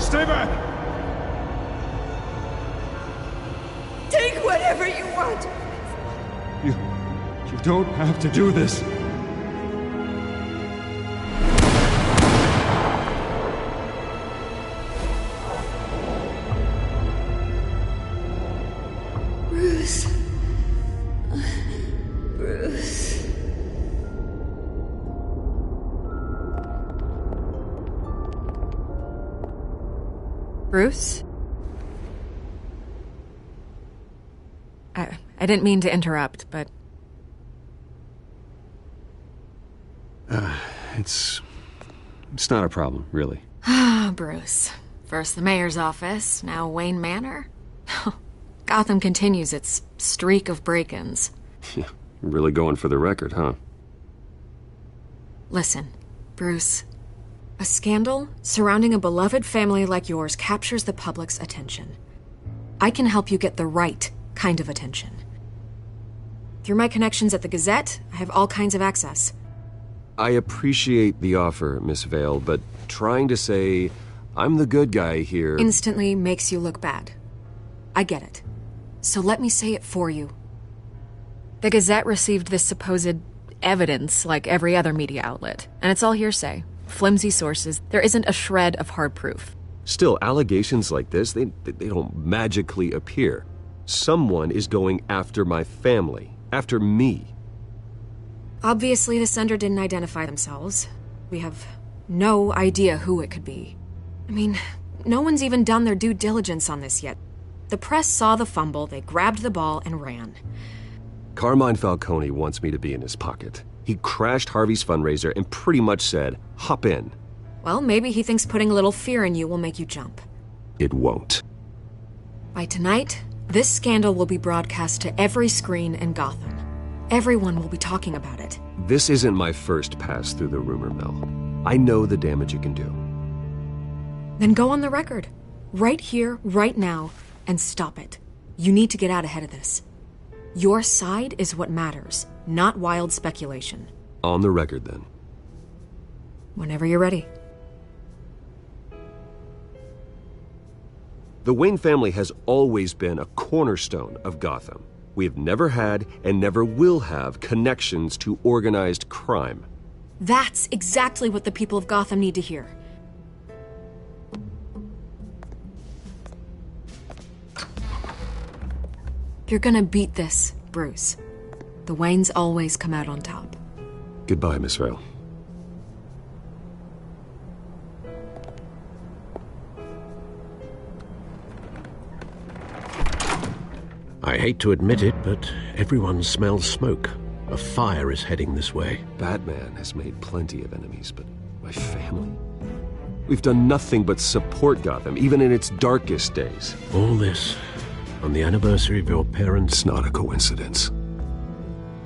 Stay back! Take whatever you want! You don't have to do this. Bruce. Bruce. Bruce? I didn't mean to interrupt, but... It's not a problem, really. Ah, Bruce. First the mayor's office, now Wayne Manor. Gotham continues its streak of break-ins. Yeah, really going for the record, huh? Listen, Bruce. A scandal surrounding a beloved family like yours captures the public's attention. I can help you get the right kind of attention. Through my connections at the Gazette, I have all kinds of access. I appreciate the offer, Miss Vale, but trying to say I'm the good guy here... instantly makes you look bad. I get it. So let me say it for you. The Gazette received this supposed evidence like every other media outlet, and it's all hearsay. Flimsy sources. There isn't a shred of hard proof. Still, allegations like this, they don't magically appear. Someone is going after my family. After me. Obviously, the sender didn't identify themselves. We have no idea who it could be. I mean, no one's even done their due diligence on this yet. The press saw the fumble, they grabbed the ball and ran. Carmine Falcone wants me to be in his pocket. He crashed Harvey's fundraiser and pretty much said, hop in. Well, maybe he thinks putting a little fear in you will make you jump. It won't. By tonight, this scandal will be broadcast to every screen in Gotham. Everyone will be talking about it. This isn't my first pass through the rumor mill. I know the damage it can do. Then go on the record. Right here, right now, and stop it. You need to get out ahead of this. Your side is what matters, not wild speculation. On the record, then. Whenever you're ready. The Wayne family has always been a cornerstone of Gotham. We have never had and never will have connections to organized crime. That's exactly what the people of Gotham need to hear. You're gonna beat this, Bruce. The Waynes always come out on top. Goodbye, Miss Vale. I hate to admit it, but everyone smells smoke. A fire is heading this way. Batman has made plenty of enemies, but my family? We've done nothing but support Gotham, even in its darkest days. All this on the anniversary of your parents'... It's not a coincidence.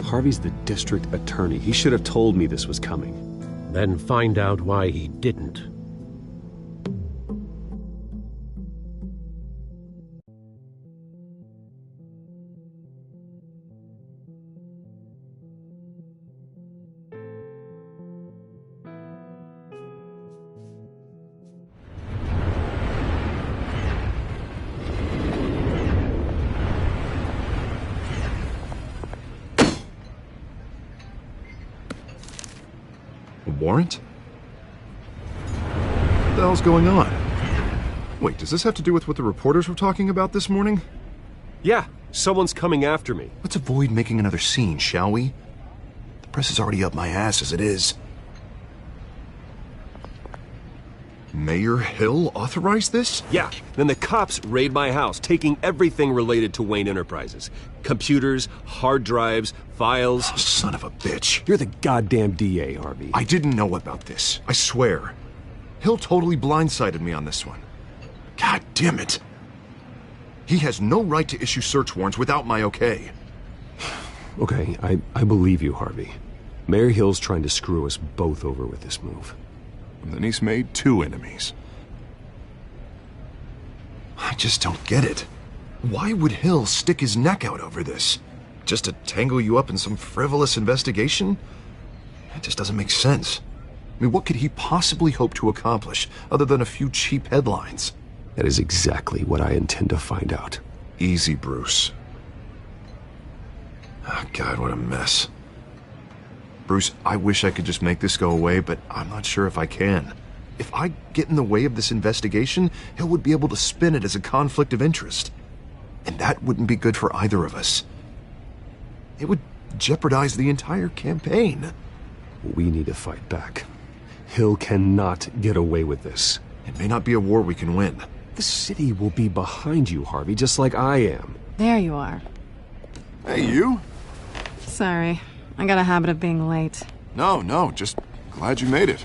Harvey's the district attorney. He should have told me this was coming. Then find out why he didn't. Warrant? What the hell's going on? Wait, does this have to do with what the reporters were talking about this morning? Yeah, someone's coming after me. Let's avoid making another scene, shall we? The press is already up my ass as it is. Mayor Hill authorized this? Yeah, then the cops raid my house, taking everything related to Wayne Enterprises. Computers, hard drives, files. Oh, son of a bitch. You're the goddamn DA, Harvey. I didn't know about this. I swear. Hill totally blindsided me on this one. God damn it. He has no right to issue search warrants without my okay. Okay, I believe you, Harvey. Mayor Hill's trying to screw us both over with this move. And then he's made 2 enemies. I just don't get it. Why would Hill stick his neck out over this? Just to tangle you up in some frivolous investigation? It just doesn't make sense. I mean, what could he possibly hope to accomplish other than a few cheap headlines? That is exactly what I intend to find out. Easy, Bruce. Oh, God, what a mess. Bruce, I wish I could just make this go away, but I'm not sure if I can. If I get in the way of this investigation, Hill would be able to spin it as a conflict of interest. And that wouldn't be good for either of us. It would jeopardize the entire campaign. We need to fight back. Hill cannot get away with this. It may not be a war we can win. The city will be behind you, Harvey, just like I am. There you are. Hey, you? Sorry. I got a habit of being late. No, just glad you made it.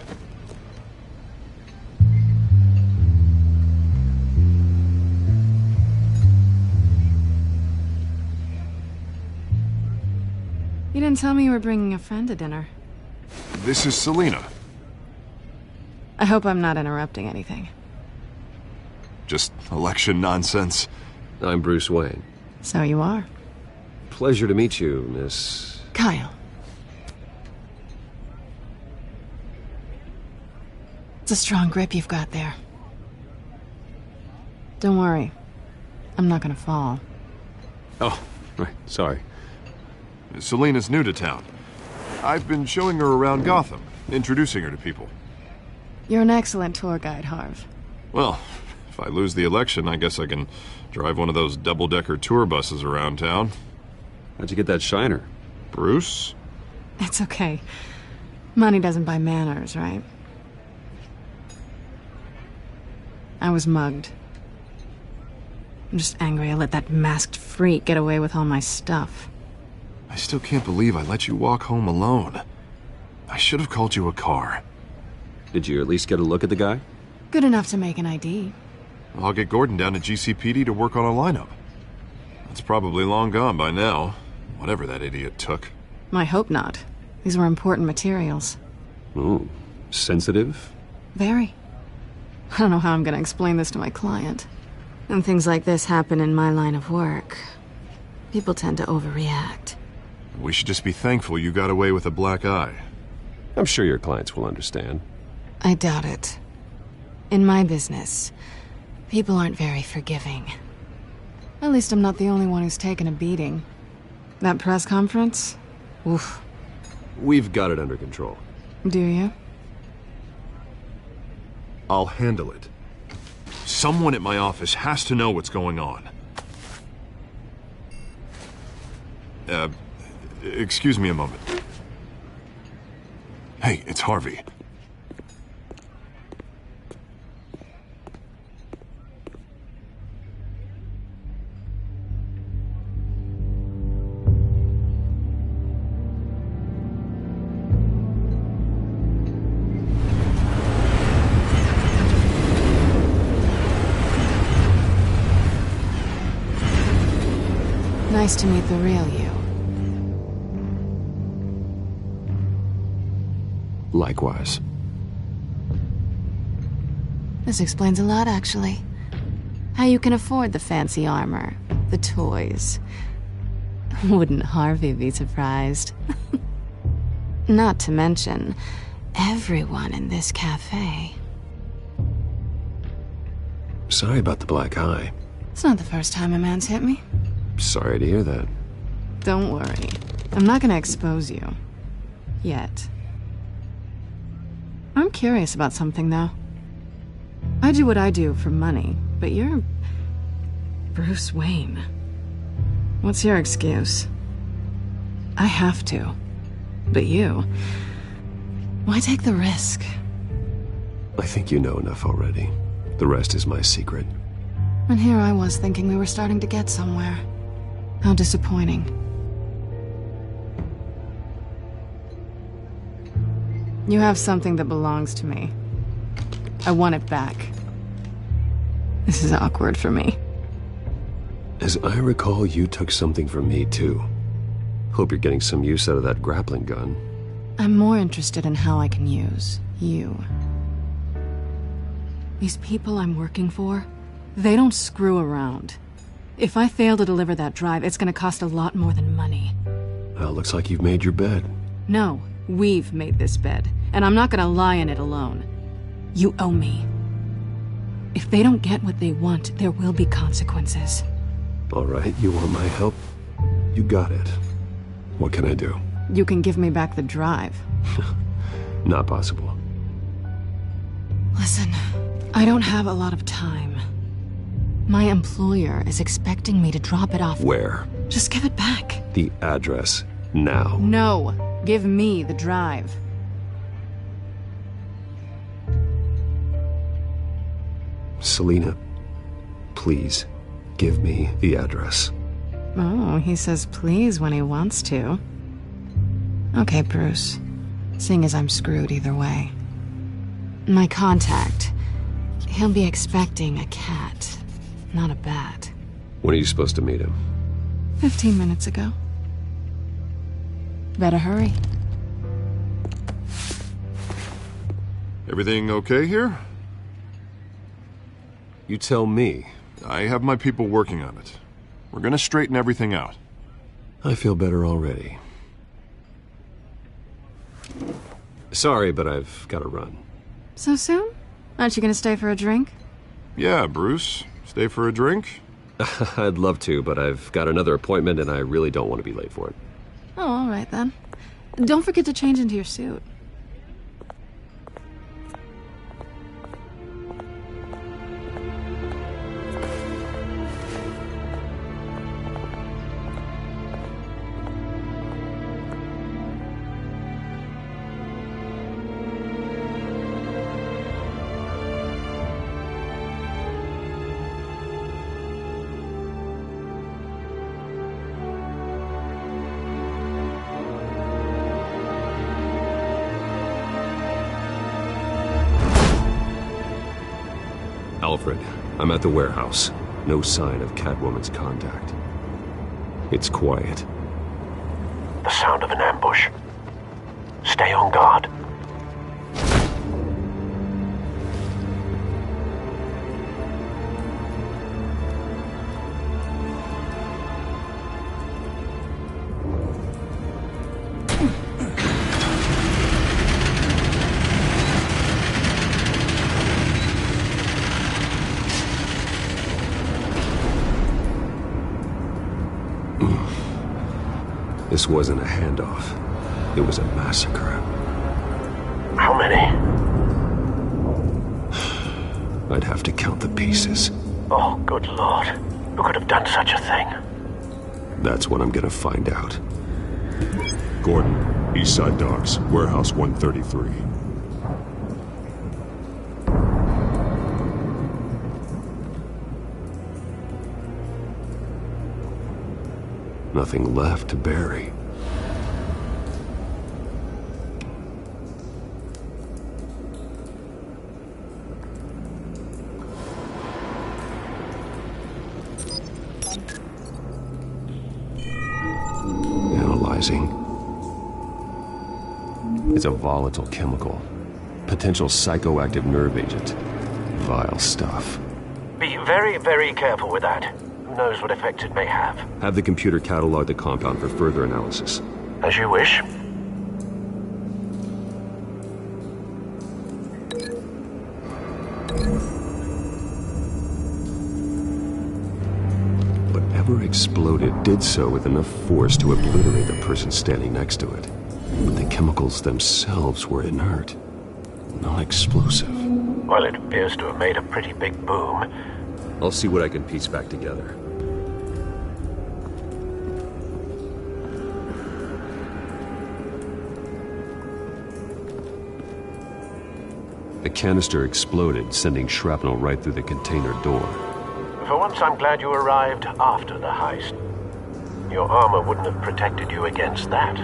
You didn't tell me you were bringing a friend to dinner. This is Selina. I hope I'm not interrupting anything. Just election nonsense. I'm Bruce Wayne. So you are. Pleasure to meet you, Miss... Kyle. It's a strong grip you've got there. Don't worry. I'm not gonna fall. Oh, right. Sorry. Selina's new to town. I've been showing her around Gotham, introducing her to people. You're an excellent tour guide, Harv. Well, if I lose the election, I guess I can drive one of those double-decker tour buses around town. How'd you get that shiner? Bruce? It's okay. Money doesn't buy manners, right? I was mugged. I'm just angry I let that masked freak get away with all my stuff. I still can't believe I let you walk home alone. I should have called you a car. Did you at least get a look at the guy? Good enough to make an ID. I'll get Gordon down to GCPD to work on a lineup. It's probably long gone by now, whatever that idiot took. I hope not. These were important materials. Ooh, sensitive? Very. I don't know how I'm gonna explain this to my client. When things like this happen in my line of work, people tend to overreact. We should just be thankful you got away with a black eye. I'm sure your clients will understand. I doubt it. In my business, people aren't very forgiving. At least I'm not the only one who's taken a beating. That press conference? Oof. We've got it under control. Do you? I'll handle it. Someone at my office has to know what's going on. Excuse me a moment. Hey, it's Harvey. Nice to meet the real you. Likewise. This explains a lot, actually. How you can afford the fancy armor, the toys. Wouldn't Harvey be surprised? Not to mention, everyone in this cafe. Sorry about the black eye. It's not the first time a man's hit me. Sorry to hear that. Don't worry. I'm not gonna expose you. Yet. I'm curious about something, though. I do what I do for money, but you're... Bruce Wayne. What's your excuse? I have to. But you... Why take the risk? I think you know enough already. The rest is my secret. And here I was thinking we were starting to get somewhere. How disappointing. You have something that belongs to me. I want it back. This is awkward for me. As I recall, you took something from me, too. Hope you're getting some use out of that grappling gun. I'm more interested in how I can use you. These people I'm working for, they don't screw around. If I fail to deliver that drive, it's gonna cost a lot more than money. Well, looks like you've made your bed. No, we've made this bed, and I'm not gonna lie in it alone. You owe me. If they don't get what they want, there will be consequences. All right, you want my help? You got it. What can I do? You can give me back the drive. Not possible. Listen, I don't have a lot of time. My employer is expecting me to drop it off. Where? Just give it back. The address, now. No, give me the drive. Selina, please, give me the address. Oh, he says please when he wants to. Okay, Bruce. Seeing as I'm screwed either way. My contact. He'll be expecting a cat, not a bat. When are you supposed to meet him? 15 minutes ago. Better hurry. Everything okay here? You tell me. I have my people working on it. We're gonna straighten everything out. I feel better already. Sorry, but I've got to run. So soon? Aren't you gonna stay for a drink? Yeah, Bruce. Stay for a drink? I'd love to, but I've got another appointment and I really don't want to be late for it. Oh, all right then. Don't forget to change into your suit. Alfred, I'm at the warehouse. No sign of Catwoman's contact. It's quiet. The sound of an ambush. Stay on guard. This wasn't a handoff. It was a massacre. How many? I'd have to count the pieces. Oh, good Lord. Who could have done such a thing? That's what I'm gonna find out. Gordon, Eastside Docks, Warehouse 133. Nothing left to bury. Analyzing. It's a volatile chemical. Potential psychoactive nerve agent. Vile stuff. Be very, very careful with that. Who knows what effects it may have. Have the computer catalog the compound for further analysis. As you wish. Whatever exploded did so with enough force to obliterate the person standing next to it. But the chemicals themselves were inert, not explosive. Well, it appears to have made a pretty big boom. I'll see what I can piece back together. The canister exploded, sending shrapnel right through the container door. For once, I'm glad you arrived after the heist. Your armor wouldn't have protected you against that.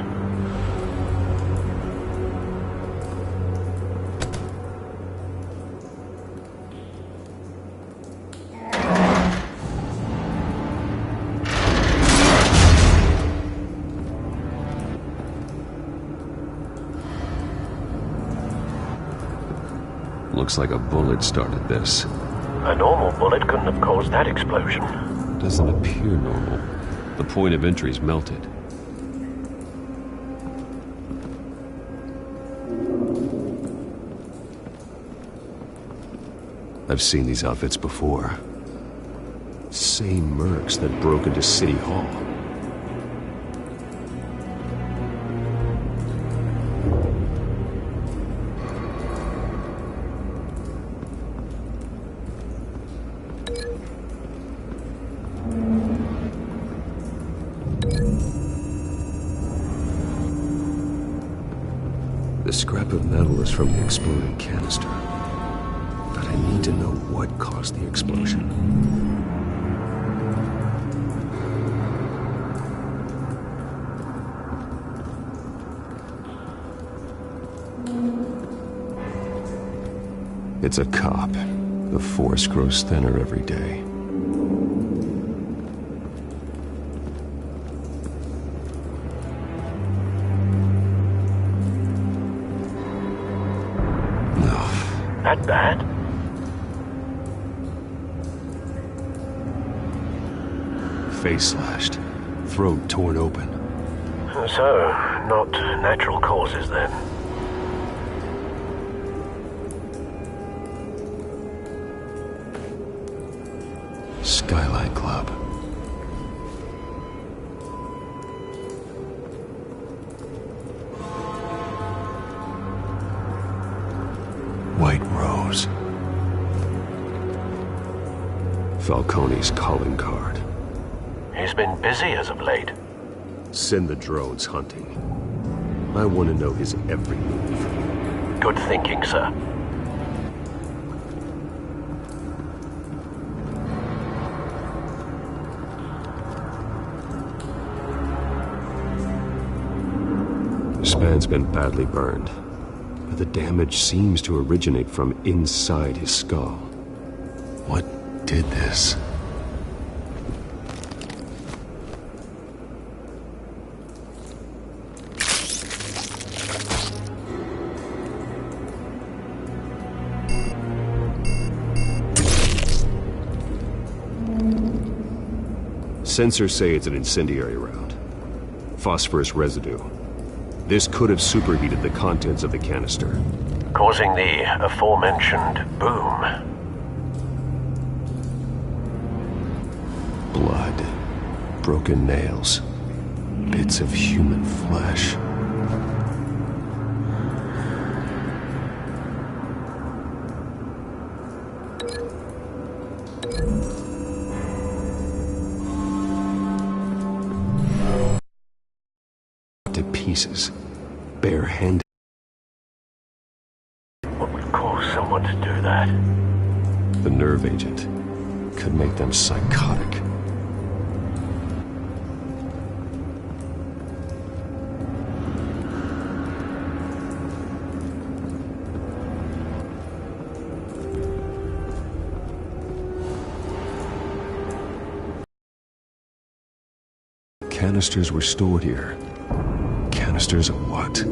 Looks like a bullet started this. A normal bullet couldn't have caused that explosion. Doesn't appear normal. The point of entry's melted. I've seen these outfits before. Same mercs that broke into City Hall. The scrap of metal is from the exploding canister. But I need to know what caused the explosion. It's a cop. The force grows thinner every day. That bad? Face slashed, throat torn open. So, not natural causes then. Skyline Club. White Rose. Falcone's calling card. He's been busy as of late. Send the drones hunting. I want to know his every move. Good thinking, sir. Span's been badly burned. But the damage seems to originate from inside his skull. What did this? Sensors say it's an incendiary round. Phosphorus residue. This could have superheated the contents of the canister, causing the aforementioned boom. Blood, broken nails, bits of human flesh. pieces. Bare-handed. What would cause someone to do that? The nerve agent could make them psychotic. Canisters were stored here. Canisters of what?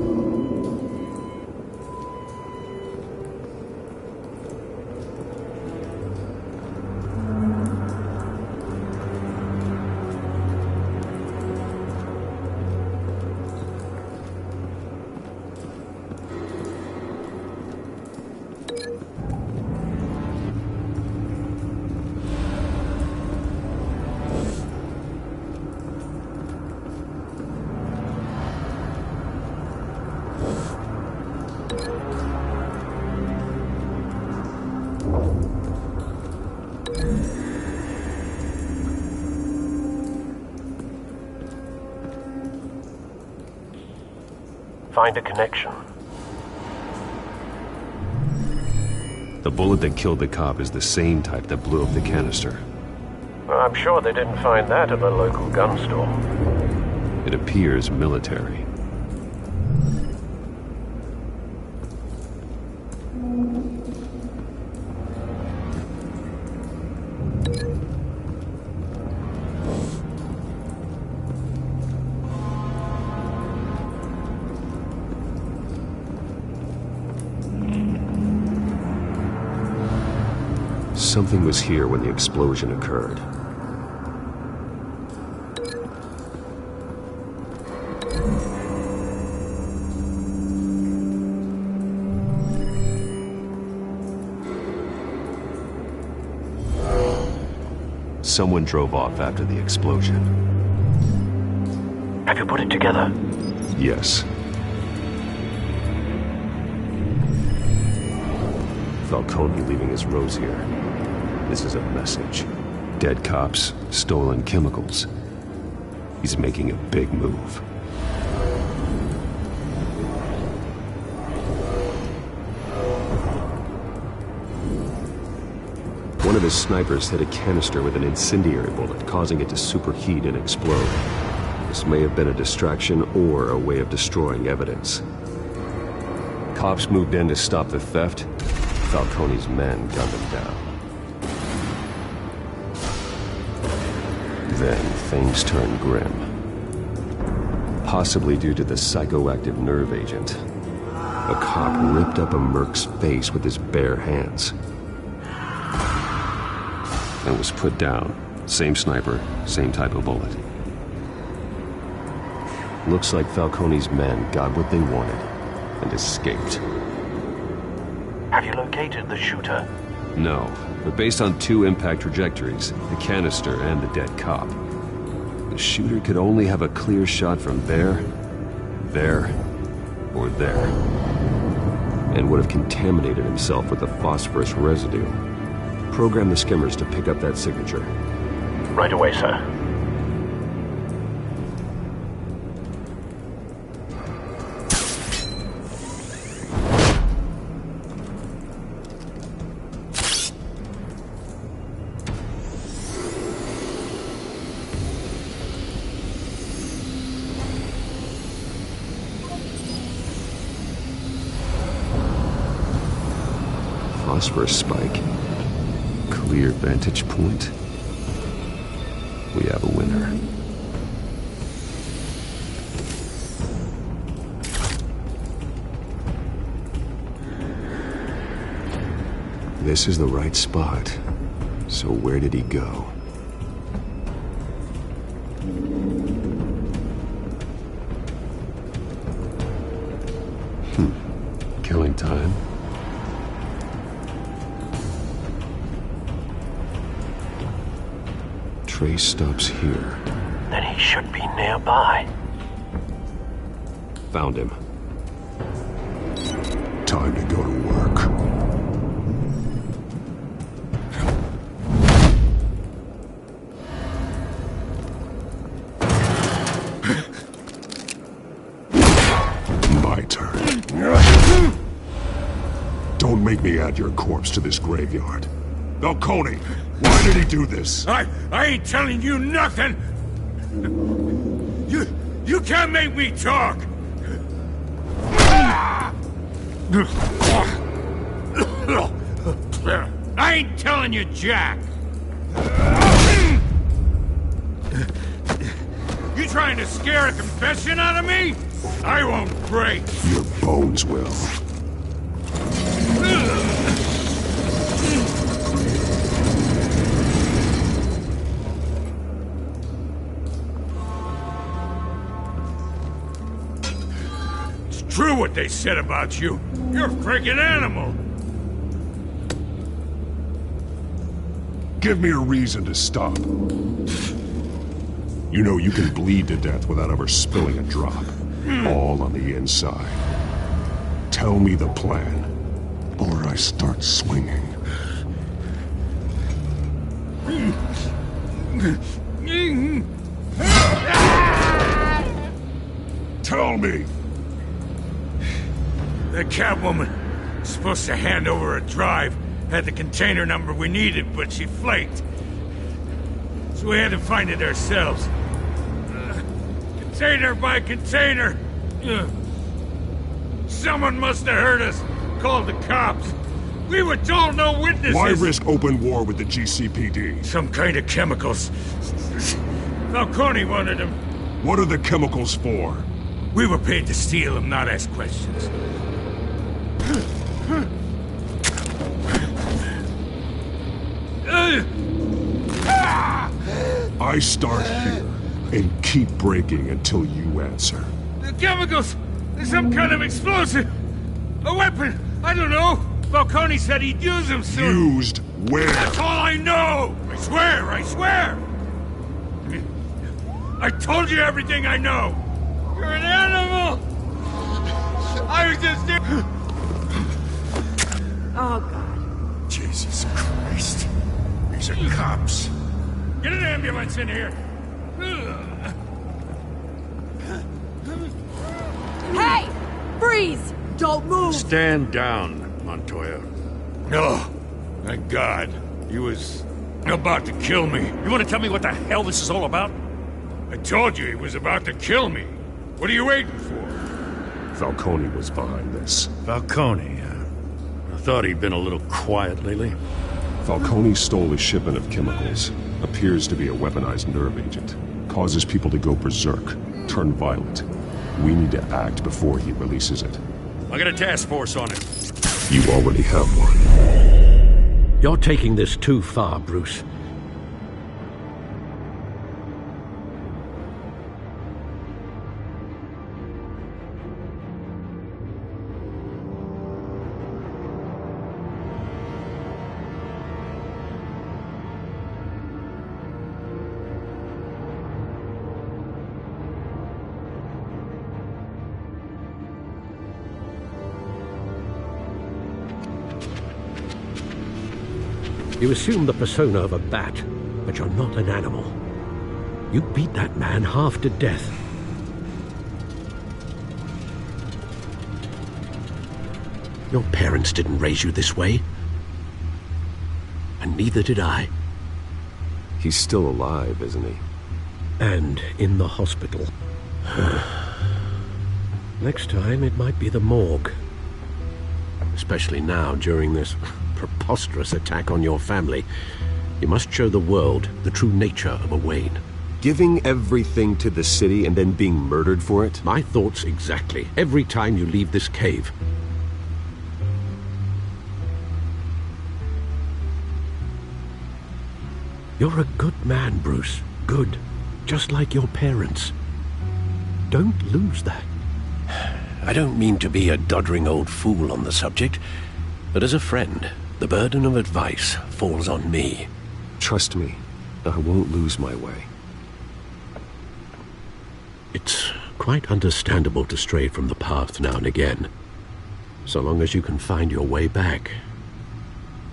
Find a connection. The bullet that killed the cop is the same type that blew up the canister. Well, I'm sure they didn't find that at the local gun store. It appears military. Something was here when the explosion occurred. Someone drove off after the explosion. Have you put it together? Yes. Falcone leaving his rose here. This is a message. Dead cops, stolen chemicals. He's making a big move. One of his snipers hit a canister with an incendiary bullet, causing it to superheat and explode. This may have been a distraction or a way of destroying evidence. Cops moved in to stop the theft. Falcone's men gunned him down. Then things turned grim. Possibly due to the psychoactive nerve agent. A cop ripped up a merc's face with his bare hands. And was put down. Same sniper, same type of bullet. Looks like Falcone's men got what they wanted and escaped. Have you located the shooter? No, but based on two impact trajectories, the canister and the dead cop, the shooter could only have a clear shot from there, or there, and would have contaminated himself with the phosphorus residue. Program the skimmers to pick up that signature. Right away, sir. Phosphorus spike. Clear vantage point. We have a winner. This is the right spot. So where did he go? Killing time. Trace stops here. Then he should be nearby. Found him. Time to go to work. me add your corpse to this graveyard. Falcone, why did he do this? I ain't telling you nothing! You can't make me talk! I ain't telling you jack! You trying to scare a confession out of me? I won't break! Your bones will. It's true what they said about you. You're a freaking animal! Give me a reason to stop. You know you can bleed to death without ever spilling a drop. All on the inside. Tell me the plan, or I start swinging. Tell me! The Catwoman was supposed to hand over a drive. Had the container number we needed, but she flaked. So we had to find it ourselves. Container by container. Someone must have heard us. Called the cops. We were told no witnesses. Why risk open war with the GCPD? Some kind of chemicals. Falcone wanted them. What are the chemicals for? We were paid to steal them, not ask questions. I start here and keep breaking until you answer. The chemicals! There's some kind of explosive! A weapon! I don't know! Falcone said he'd use them soon! Used where? That's all I know! I swear! I swear! I told you everything I know! You're an animal! I was just... Oh, God. Jesus Christ. These are cops. Get an ambulance in here! Hey! Freeze! Don't move! Stand down, Montoya. No. Thank God. He was about to kill me. You want to tell me what the hell this is all about? I told you he was about to kill me. What are you waiting for? Falcone was behind this. Falcone, I thought he'd been a little quiet lately. Falcone stole a shipment of chemicals. Appears to be a weaponized nerve agent. Causes people to go berserk, turn violent. We need to act before he releases it. I got a task force on it. You already have one. You're taking this too far, Bruce. You assume the persona of a bat, but you're not an animal. You beat that man half to death. Your parents didn't raise you this way. And neither did I. He's still alive, isn't he? And in the hospital. Next time, it might be the morgue. Especially now, during this preposterous attack on your family. You must show the world the true nature of a Wayne. Giving everything to the city and then being murdered for it? My thoughts exactly. Every time you leave this cave. You're a good man, Bruce. Good. Just like your parents. Don't lose that. I don't mean to be a doddering old fool on the subject, but as a friend, the burden of advice falls on me. Trust me, I won't lose my way. It's quite understandable to stray from the path now and again, so long as you can find your way back.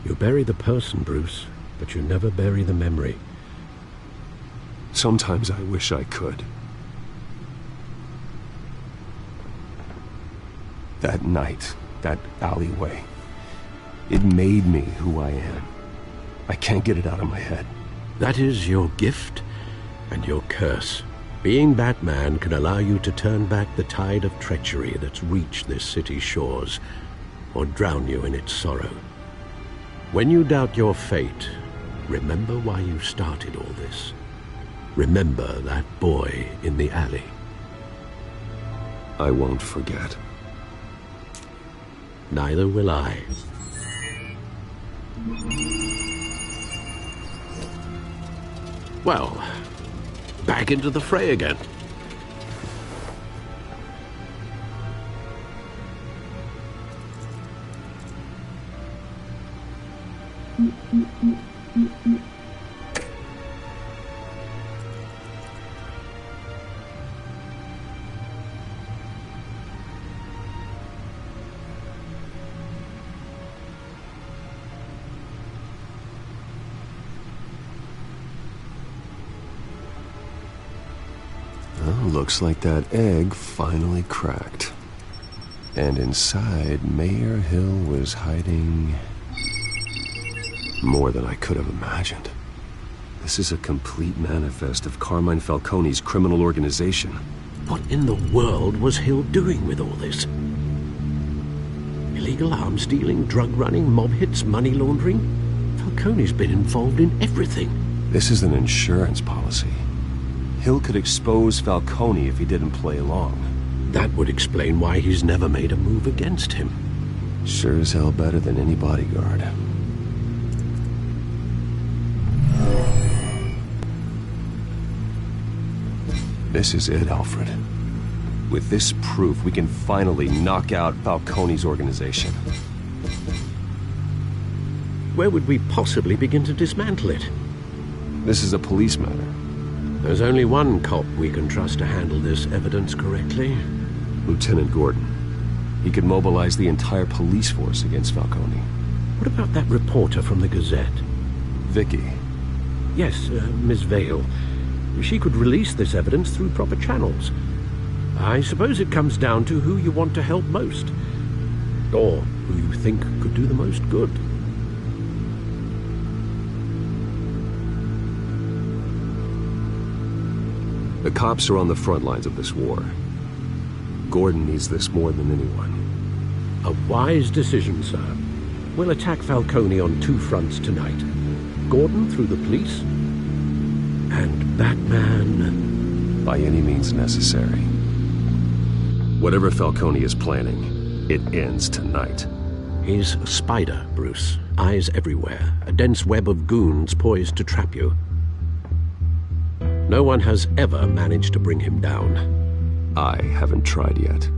You bury the person, Bruce, but you never bury the memory. Sometimes I wish I could. That night, that alleyway. It made me who I am. I can't get it out of my head. That is your gift and your curse. Being Batman can allow you to turn back the tide of treachery that's reached this city's shores, or drown you in its sorrow. When you doubt your fate, remember why you started all this. Remember that boy in the alley. I won't forget. Neither will I. Well, back into the fray again. Looks like that egg finally cracked. And inside, Mayor Hill was hiding more than I could have imagined. This is a complete manifest of Carmine Falcone's criminal organization. What in the world was Hill doing with all this? Illegal arms dealing, drug running, mob hits, money laundering? Falcone's been involved in everything. This is an insurance policy. Hill could expose Falcone if he didn't play along. That would explain why he's never made a move against him. Sure as hell better than any bodyguard. This is it, Alfred. With this proof, we can finally knock out Falcone's organization. Where would we possibly begin to dismantle it? This is a police matter. There's only one cop we can trust to handle this evidence correctly. Lieutenant Gordon. He could mobilize the entire police force against Falcone. What about that reporter from the Gazette? Vicky. Yes, Miss Vale. She could release this evidence through proper channels. I suppose it comes down to who you want to help most. Or who you think could do the most good. The cops are on the front lines of this war. Gordon needs this more than anyone. A wise decision, sir. We'll attack Falcone on two fronts tonight. Gordon through the police, and Batman... by any means necessary. Whatever Falcone is planning, it ends tonight. He's a spider, Bruce. Eyes everywhere. A dense web of goons poised to trap you. No one has ever managed to bring him down. I haven't tried yet.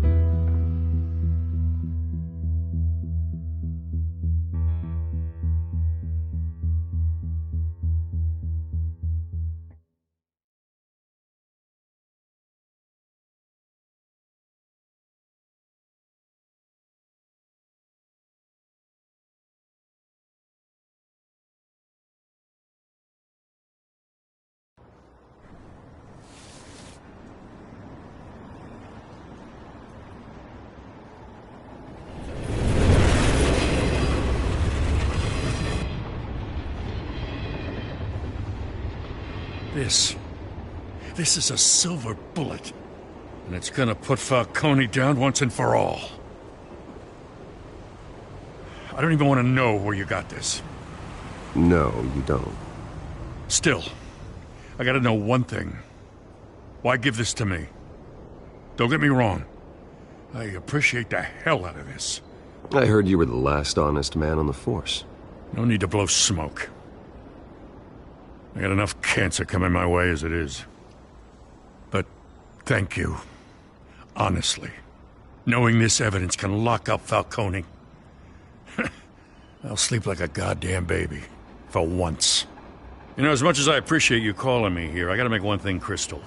This is a silver bullet. And it's gonna put Falcone down once and for all. I don't even want to know where you got this. No, you don't. Still, I gotta know one thing. Why give this to me? Don't get me wrong. I appreciate the hell out of this. I heard you were the last honest man on the force. No need to blow smoke. I got enough cancer coming my way as it is. But thank you. Honestly. Knowing this evidence can lock up Falcone. I'll sleep like a goddamn baby. For once. You know, as much as I appreciate you calling me here, I gotta make one thing crystal.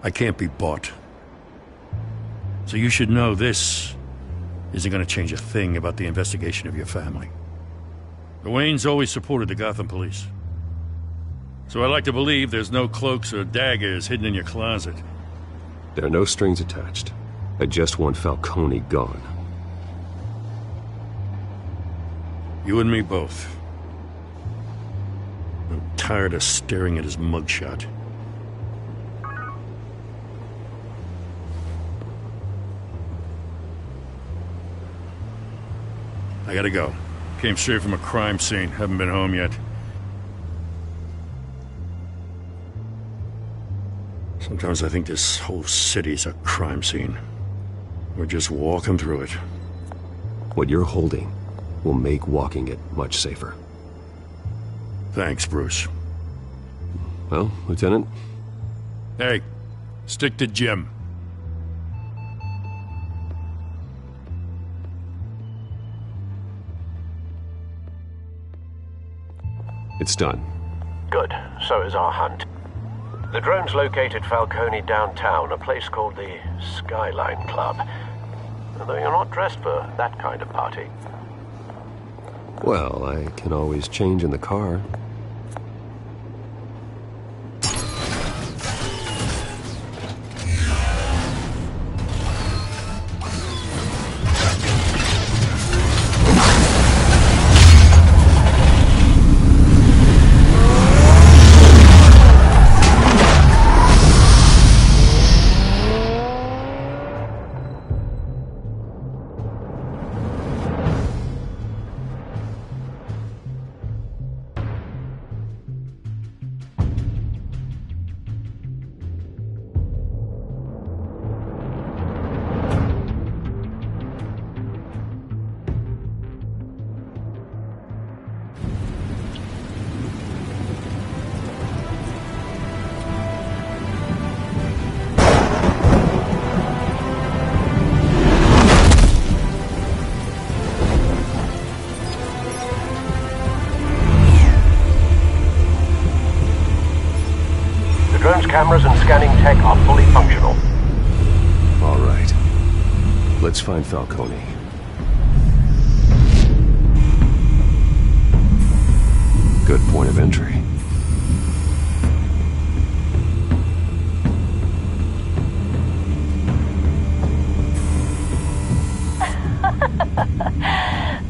I can't be bought. So you should know this isn't gonna change a thing about the investigation of your family. The Waynes always supported the Gotham police. So I like to believe there's no cloaks or daggers hidden in your closet. There are no strings attached. I just want Falcone gone. You and me both. I'm tired of staring at his mugshot. I gotta go. Came straight from a crime scene. Haven't been home yet. Sometimes I think this whole city's a crime scene. We're just walking through it. What you're holding will make walking it much safer. Thanks, Bruce. Well, Lieutenant? Hey, stick to Jim. It's done. Good. So is our hunt. The drone's located Falcone downtown, a place called the Skyline Club. Although you're not dressed for that kind of party. Well, I can always change in the car. Cameras and scanning tech are fully functional. All right. Let's find Falcone. Good point of entry.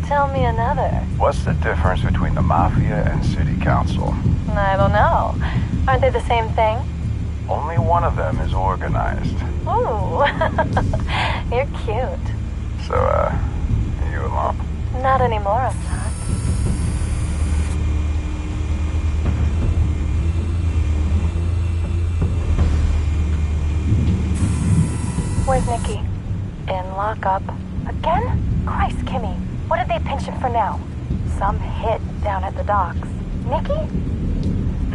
Tell me another. What's the difference between the Mafia and City Council? I don't know. Aren't they the same thing? Only one of them is organized. Ooh, you're cute. So, are you alone? Not anymore, I'm not. Where's Nikki? In lockup. Again? Christ, Kimmy. What did they pinch him for now? Some hit down at the docks. Nikki?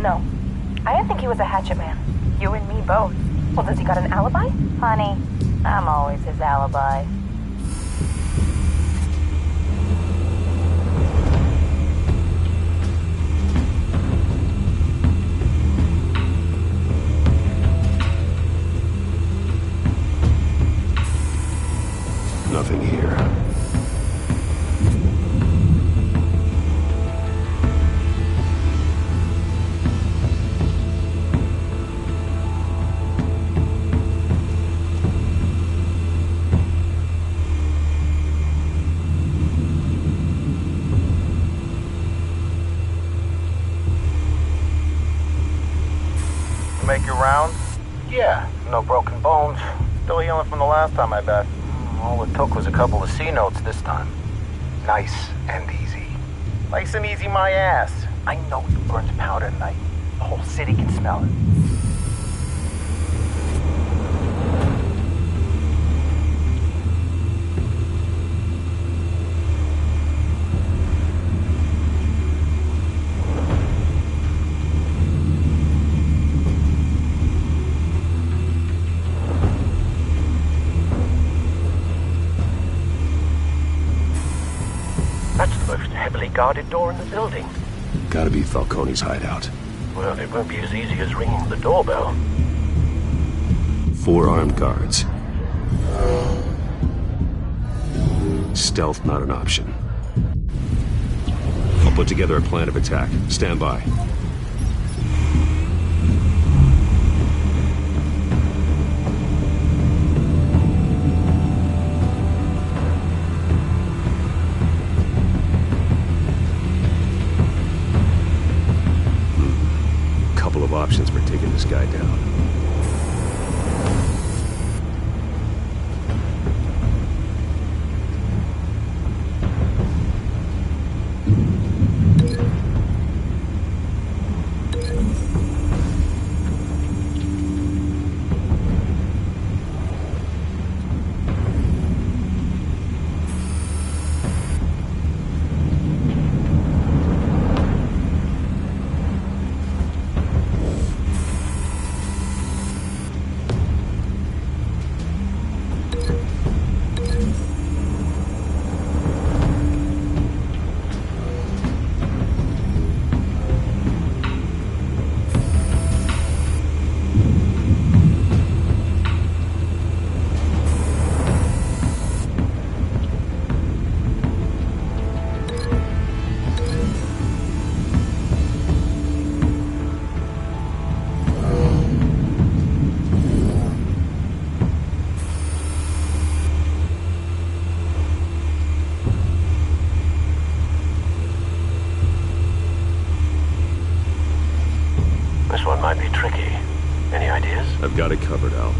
No. I didn't think he was a hatchet man. You and me both. Well, does he got an alibi? Honey, I'm always his alibi. Nothing here. Make your rounds? Yeah, no broken bones. Still healing from the last time, I bet. All it took was a couple of C notes this time. Nice and easy. Nice and easy my ass. I know you burned powder tonight. The whole city can smell it. Guarded door in the building. Gotta be Falcone's hideout. Well, it won't be as easy as ringing the doorbell. 4 armed guards. Stealth not an option. I'll put together a plan of attack. Stand by. options for taking this guy down. This one might be tricky. Any ideas? I've got it covered, Al.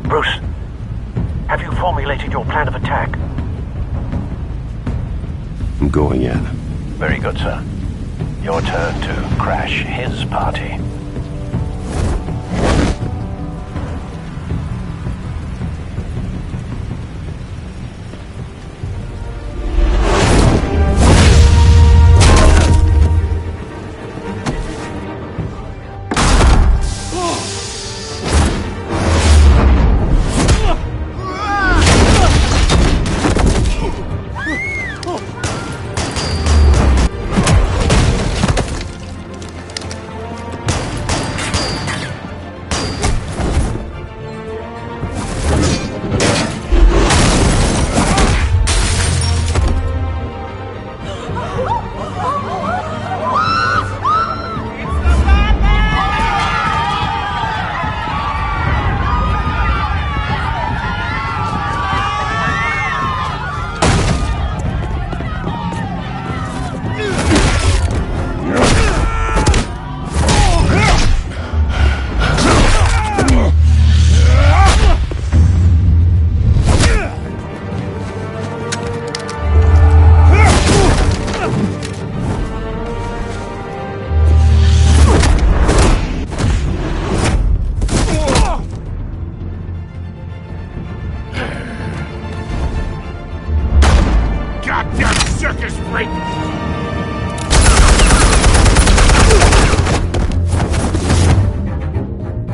Bruce, have you formulated your plan of attack? I'm going in. Very good, sir. Your turn to crash his party. circus freak!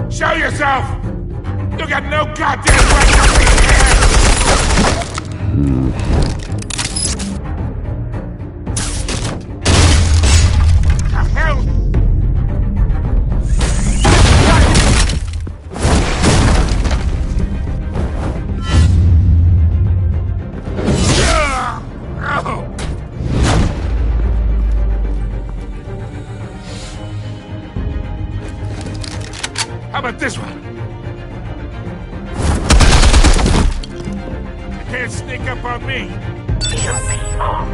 Show yourself! You got no goddamn right to be here! The hell? How about this one? You can't sneak up on me. EMP armed.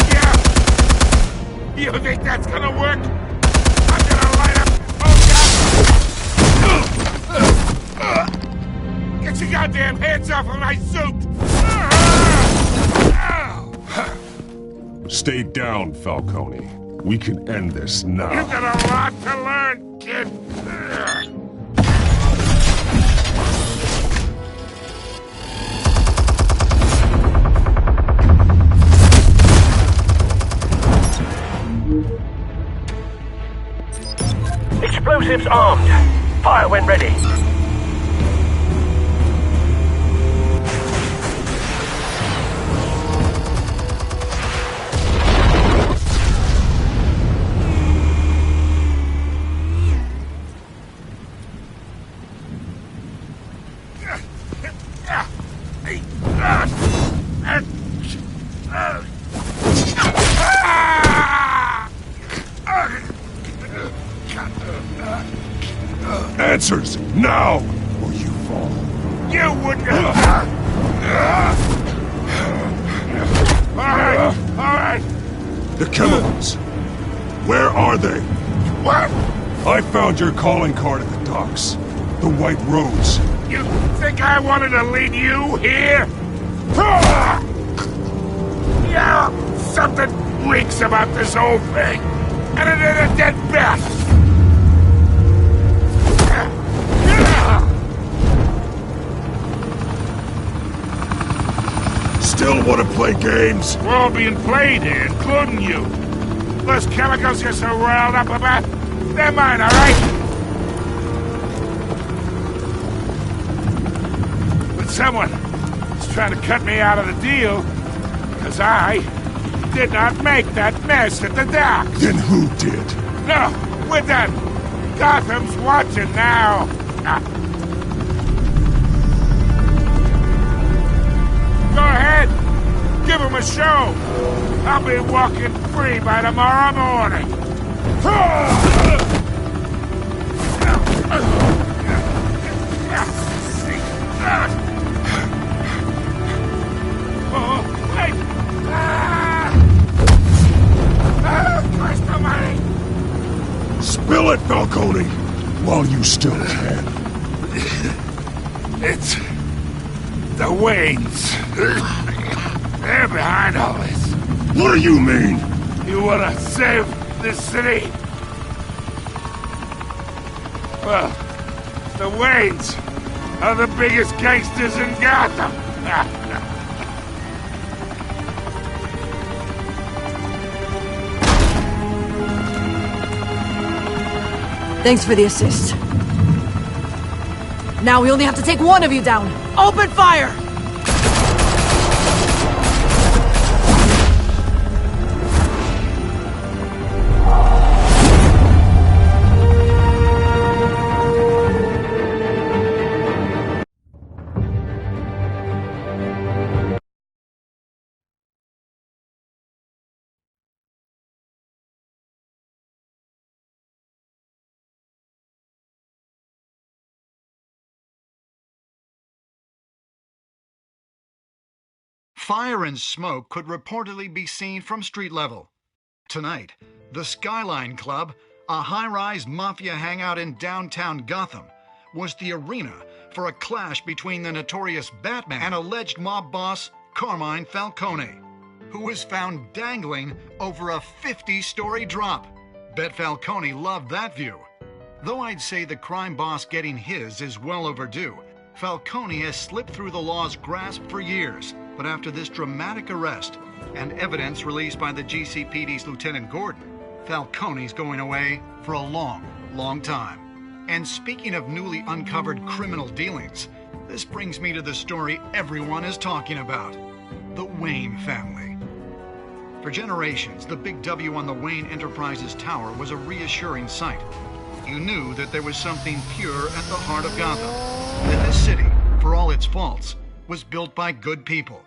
Yeah. You think that's gonna work? I'm gonna light up. Get your goddamn hands off of my suit! Stay down, Falcone. We can end this now. You've got a lot to learn, kid. Explosives armed. Fire when ready. Answers, now, or you fall. You wouldn't. All right. The chemicals. Where are they? What? I found your calling card at the docks. The White Rose. You think I wanted to lead you here? Yeah, something reeks about this whole thing. And it is a dead bat. Still want to play games? We're all being played here, including you. Those chemicals you're so riled up about, they're mine, all right? But someone is trying to cut me out of the deal because I did not make that mess at the docks. Then who did? No, we're done. Gotham's watching now. Go ahead. Give him a show. I'll be walking free by tomorrow morning. Oh, wait. Christ almighty. Spill it, Falcone, while you still can. It's the Waynes. They're behind all this. What do you mean? You wanna save this city? Well, the Waynes are the biggest gangsters in Gotham. Thanks for the assist. Now we only have to take one of you down. Open fire! Fire and smoke could reportedly be seen from street level. Tonight, the Skyline Club, a high-rise mafia hangout in downtown Gotham, was the arena for a clash between the notorious Batman and alleged mob boss Carmine Falcone, who was found dangling over a 50-story drop. Bet Falcone loved that view. Though I'd say the crime boss getting his is well overdue, Falcone has slipped through the law's grasp for years. But after this dramatic arrest and evidence released by the GCPD's Lieutenant Gordon, Falcone's going away for a long, long time. And speaking of newly uncovered criminal dealings, this brings me to the story everyone is talking about: the Wayne family. For generations, the big W on the Wayne Enterprises Tower was a reassuring sight. You knew that there was something pure at the heart of Gotham, that this city, for all its faults, was built by good people.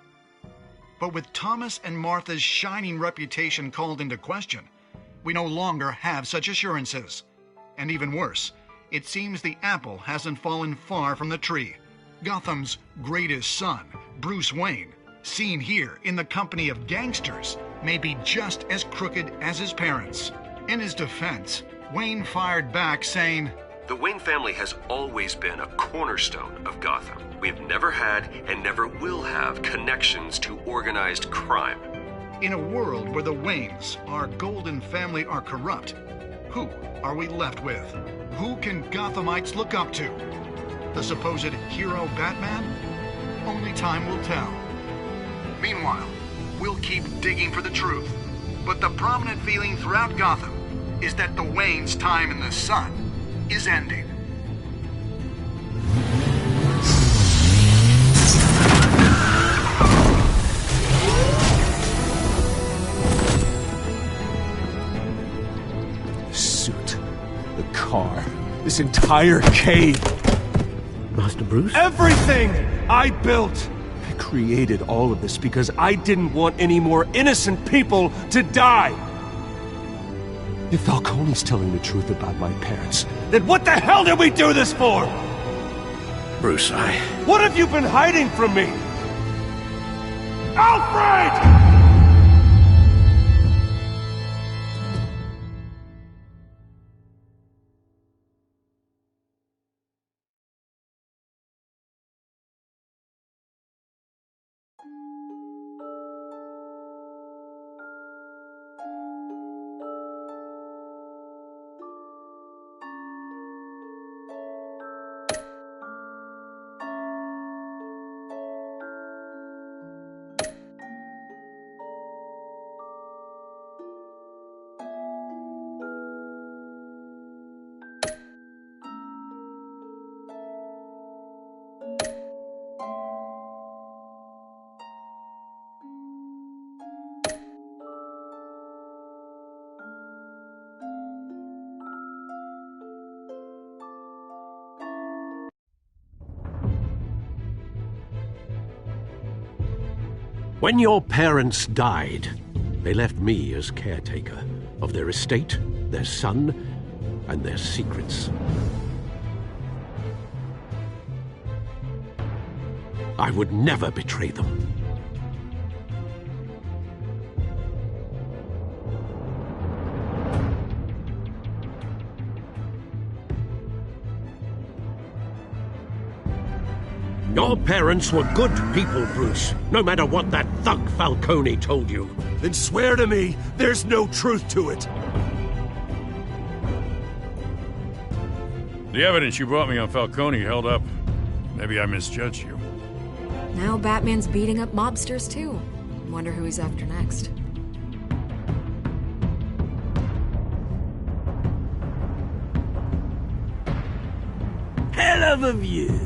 But with Thomas and Martha's shining reputation called into question, we no longer have such assurances. And even worse, it seems the apple hasn't fallen far from the tree. Gotham's greatest son, Bruce Wayne, seen here in the company of gangsters, may be just as crooked as his parents. In his defense, Wayne fired back saying, "The Wayne family has always been a cornerstone of Gotham. We have never had and never will have connections to organized crime. In a world where the Waynes, our golden family, are corrupt, who are we left with? Who can Gothamites look up to? The supposed hero Batman? Only time will tell. Meanwhile, we'll keep digging for the truth. But the prominent feeling throughout Gotham is that the Waynes' time in the sun is ending. The car. This entire cave. Master Bruce? Everything I built! I created all of this because I didn't want any more innocent people to die! If Falcone's telling the truth about my parents, then what the hell did we do this for? Bruce, What have you been hiding from me? Alfred! When your parents died, they left me as caretaker of their estate, their son, and their secrets. I would never betray them. Your parents were good people, Bruce, no matter what that thug Falcone told you. Then swear to me there's no truth to it. The evidence you brought me on Falcone held up. Maybe I misjudged you. Now Batman's beating up mobsters, too. Wonder who he's after next. Hell of a view.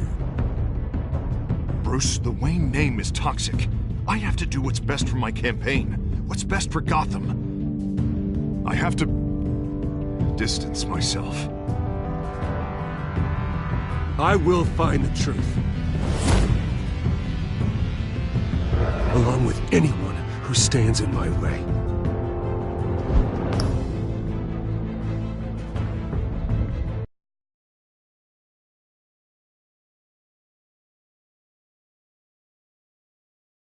Bruce, the Wayne name is toxic. I have to do what's best for my campaign. What's best for Gotham. I have to distance myself. I will find the truth. Along with anyone who stands in my way.